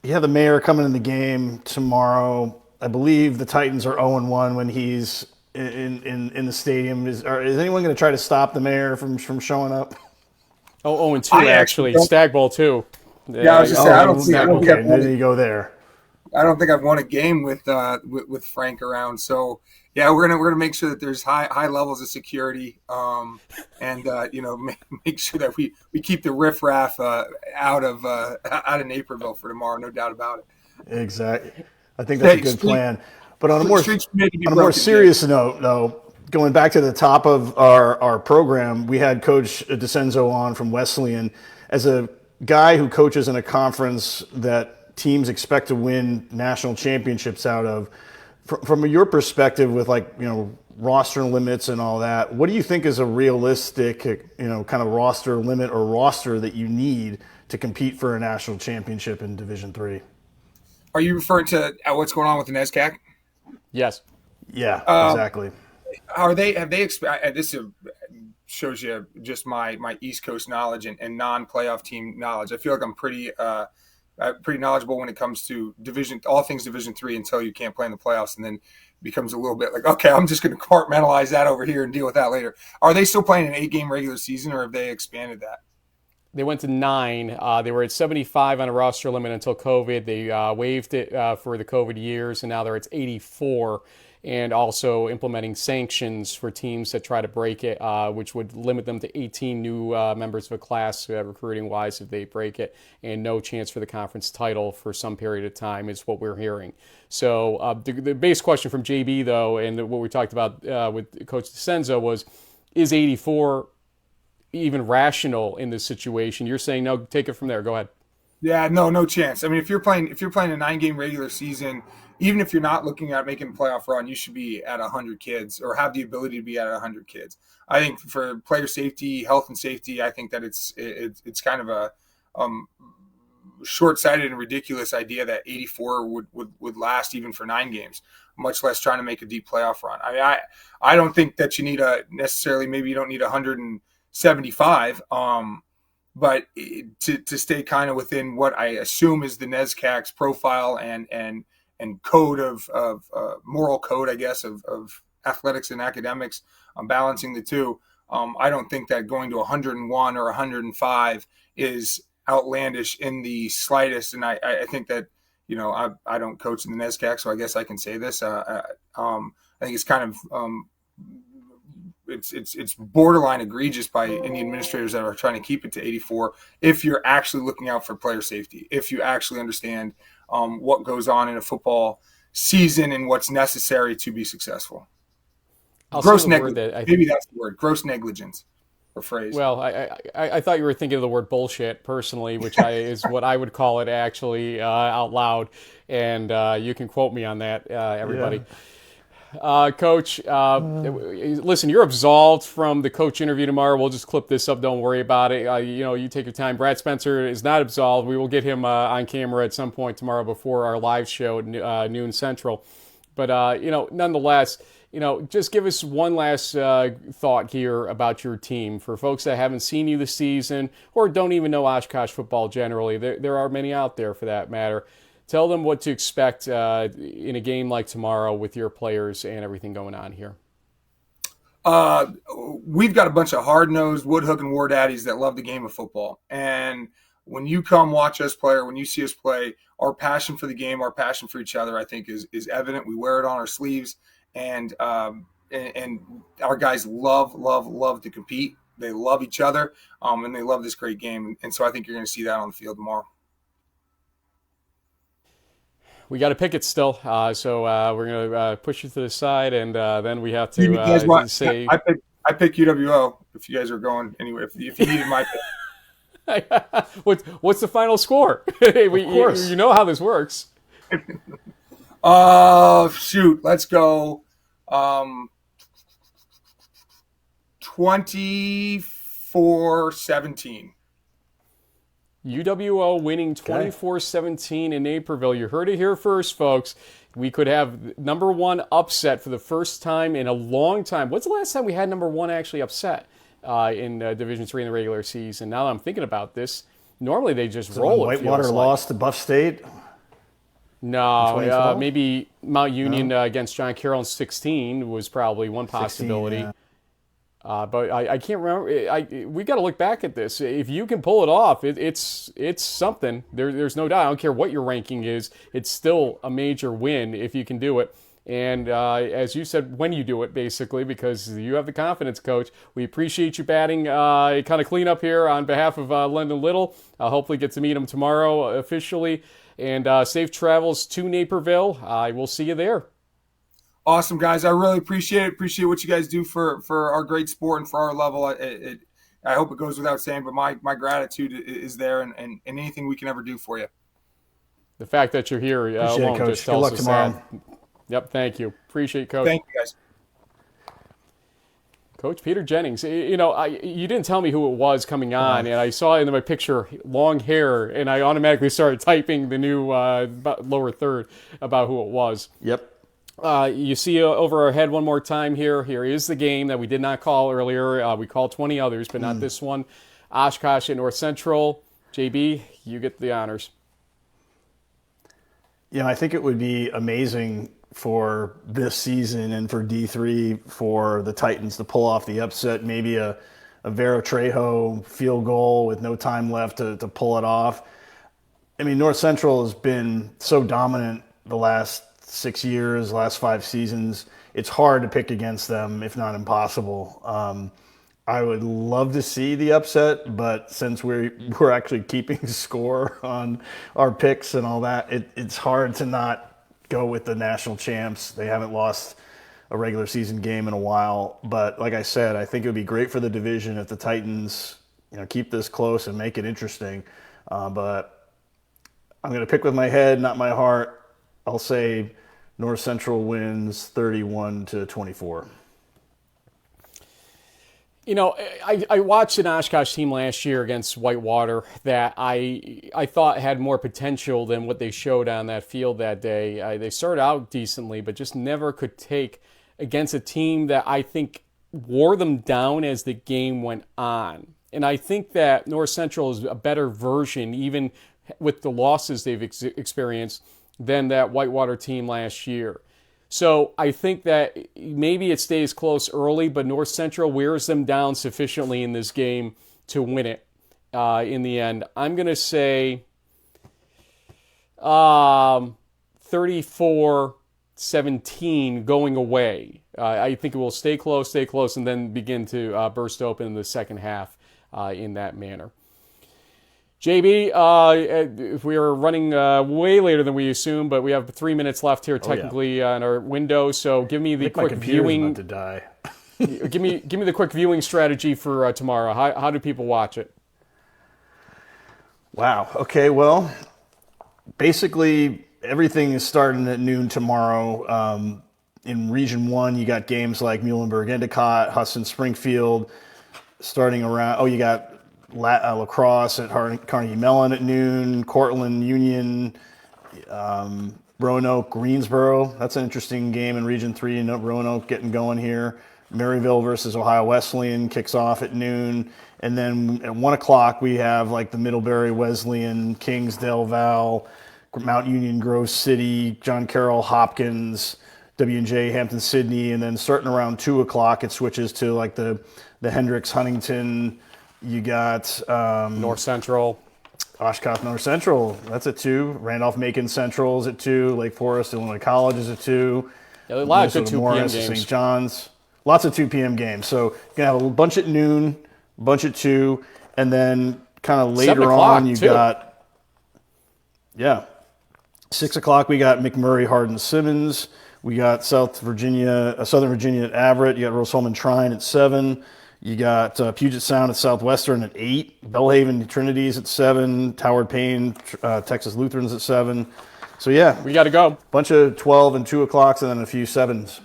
have the mayor coming in the game tomorrow. I believe the Titans are 0-1 when he's in the stadium. Is anyone going to try to stop the mayor from showing up?
Oh, 0-2 actually. Stag Bowl too.
Yeah, I was just saying, I don't think
okay, then you go there.
I don't think I've won a game with Frank around. So yeah, we're gonna make sure that there's high levels of security, and make sure that we keep the riffraff out of Naperville for tomorrow. No doubt about it.
Exactly. I think that's a good plan. But on a more serious note, though, going back to the top of our program, we had Coach DiCenzo on from Wesleyan. As a guy who coaches in a conference that teams expect to win national championships out of, from your perspective with roster limits and all that, what do you think is a realistic, kind of roster limit or roster that you need to compete for a national championship in Division III?
Are you referring to what's going on with the NESCAC?
Yes.
Yeah, exactly.
This shows you just my East Coast knowledge and non-playoff team knowledge. I feel like I'm pretty knowledgeable when it comes to all things Division III until you can't play in the playoffs, and then becomes a little bit like, okay, I'm just going to compartmentalize that over here and deal with that later. Are they still playing an 8-game regular season, or have they expanded that?
They went to 9. They were at 75 on a roster limit until COVID. They waived it for the COVID years, and now they're at 84. And also implementing sanctions for teams that try to break it, which would limit them to 18 new members of a class recruiting-wise if they break it, and no chance for the conference title for some period of time is what we're hearing. So the base question from JB, though, and what we talked about with Coach DiCenzo was, is 84 even rational in this situation? You're saying no, take it from there. Go ahead.
Yeah, no chance. I mean, if you're playing a 9-game regular season, even if you're not looking at making a playoff run, you should be at 100 kids or have the ability to be at 100 kids. I think for player safety, health and safety, I think that it's kind of a short-sighted and ridiculous idea that 84 would last even for 9 games, much less trying to make a deep playoff run. I mean, I don't think that you need maybe you don't need 175. But to stay kind of within what I assume is the NESCAC's profile and code of moral code, I guess, of athletics and academics, balancing the two. I don't think that going to 101 or 105 is outlandish in the slightest. And I think that, I don't coach in the NESCAC, so I guess I can say this. I think it's kind of it's borderline egregious by any administrators that are trying to keep it to 84 if you're actually looking out for player safety, if you actually understand what goes on in a football season and what's necessary to be successful. Gross negligence. Maybe that's the word. Gross negligence or phrase.
Well, I thought you were thinking of the word bullshit personally, which is what I would call it actually out loud. And you can quote me on that, everybody. Yeah. Coach, listen, you're absolved from the coach interview tomorrow. We'll just clip this up. Don't worry about it. You take your time. Brad Spencer is not absolved. We will get him on camera at some point tomorrow before our live show at noon Central. But, nonetheless, just give us one last thought here about your team. For folks that haven't seen you this season or don't even know Oshkosh football generally, there are many out there for that matter. Tell them what to expect in a game like tomorrow with your players and everything going on here.
We've got a bunch of hard-nosed wood hook and war daddies that love the game of football. And when you come watch us play or when you see us play, our passion for the game, our passion for each other, I think is evident. We wear it on our sleeves. And our guys love to compete. They love each other, and they love this great game. And so I think you're going to see that on the field tomorrow.
We got to pick it still, so we're going to push you to the side, and then we have to say...
I pick UW-O if you guys are going anyway. If you needed my pick.
What's the final score? Of course. You know how this works.
Shoot. Let's go 24-17.
UWO winning 24-17 in Naperville. You heard it here first, folks. We could have number one upset for the first time in a long time. What's the last time we had number one actually upset in Division III in the regular season? Now that I'm thinking about this, normally they just roll.
Whitewater lost to Buff State.
No, maybe Mount Union against John Carroll in 16 was probably one possibility.
16, yeah.
But I can't remember. We got to look back at this. If you can pull it off, it's something. There's no doubt. I don't care what your ranking is. It's still a major win if you can do it. And as you said, when you do it, basically, because you have the confidence, Coach. We appreciate you batting kind of clean up here on behalf of London Little. I'll hopefully get to meet him tomorrow officially. And safe travels to Naperville. I will see you there.
Awesome, guys. I really appreciate it. Appreciate what you guys do for our great sport and for our level. I hope it goes without saying, but my gratitude is there and anything we can ever do for you.
The fact that you're here
alone
just
Coach.
tells
Good luck
us
tomorrow.
that. Yep, thank you. Appreciate it, Coach.
Thank you, guys.
Coach Peter Jennings, you didn't tell me who it was coming on, and I saw in my picture long hair, and I automatically started typing the new lower third about who it was.
Yep.
You see over our head one more time here. Here is the game that we did not call earlier. We called 20 others, but not this one. Oshkosh at North Central. JB, you get the honors.
I think it would be amazing for this season and for D3 for the Titans to pull off the upset, maybe a Vero Trejo field goal with no time left to pull it off. I mean, North Central has been so dominant the last 6 years, last 5 seasons. It's hard to pick against them, if not impossible. I would love to see the upset, but since we're actually keeping score on our picks and all that, it's hard to not go with the national champs. They haven't lost a regular season game in a while. But like I said, I think it would be great for the division if the Titans, keep this close and make it interesting. But I'm going to pick with my head, not my heart. I'll say North Central wins 31-24.
I watched an Oshkosh team last year against Whitewater that I thought had more potential than what they showed on that field that day. They started out decently, but just never could take against a team that I think wore them down as the game went on. And I think that North Central is a better version, even with the losses they've experienced, than that Whitewater team last year. So I think that maybe it stays close early, but North Central wears them down sufficiently in this game to win it in the end. I'm going to say 34-17 going away. I think it will stay close, and then begin to burst open in the second half in that manner. JB, if we are running way later than we assumed, but we have 3 minutes left here technically on our window. So give me the quick viewing.
About to die.
give me the quick viewing strategy for tomorrow. How do people watch it?
Wow. Okay. Well, basically everything is starting at noon tomorrow. In Region 1, you got games like Muhlenberg, Endicott, Hudson, Springfield. Starting around. You got lacrosse at Carnegie Mellon at noon, Cortland, Union, Roanoke, Greensboro. That's an interesting game in Region 3. Roanoke getting going here. Maryville versus Ohio Wesleyan kicks off at noon. And then at 1 o'clock, we have like the Middlebury, Wesleyan, Kings, Del Val, Mount Union, Grove City, John Carroll, Hopkins, W&J, Hampton, Sydney. And then starting around 2 o'clock, it switches to like the Hendricks, Huntington. You got
North Central.
Oshkosh North Central, that's at 2. Randolph-Macon Central is at 2. Lake Forest, Illinois College is at 2.
Yeah, a lot of good 2 p.m. games.
St. John's. Lots of 2 p.m. games. So you're going to have a bunch at noon, a bunch at 2, and then kind of later on you got, 6 o'clock we got McMurray, Hardin, Simmons. We got Southern Virginia at Averett. You got Rose-Hulman Trine at 7. You got Puget Sound at Southwestern at 8. Belhaven Trinity's at 7. Howard Payne, Texas Lutherans at 7. So, yeah.
We got to go.
Bunch of 12 and 2 o'clocks and then a few 7s.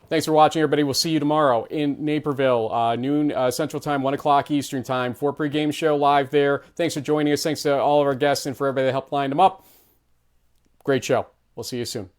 Thanks for watching, everybody. We'll see you tomorrow in Naperville, noon Central Time, 1 o'clock Eastern Time, for pregame show live there. Thanks for joining us. Thanks to all of our guests and for everybody that helped line them up. Great show. We'll see you soon.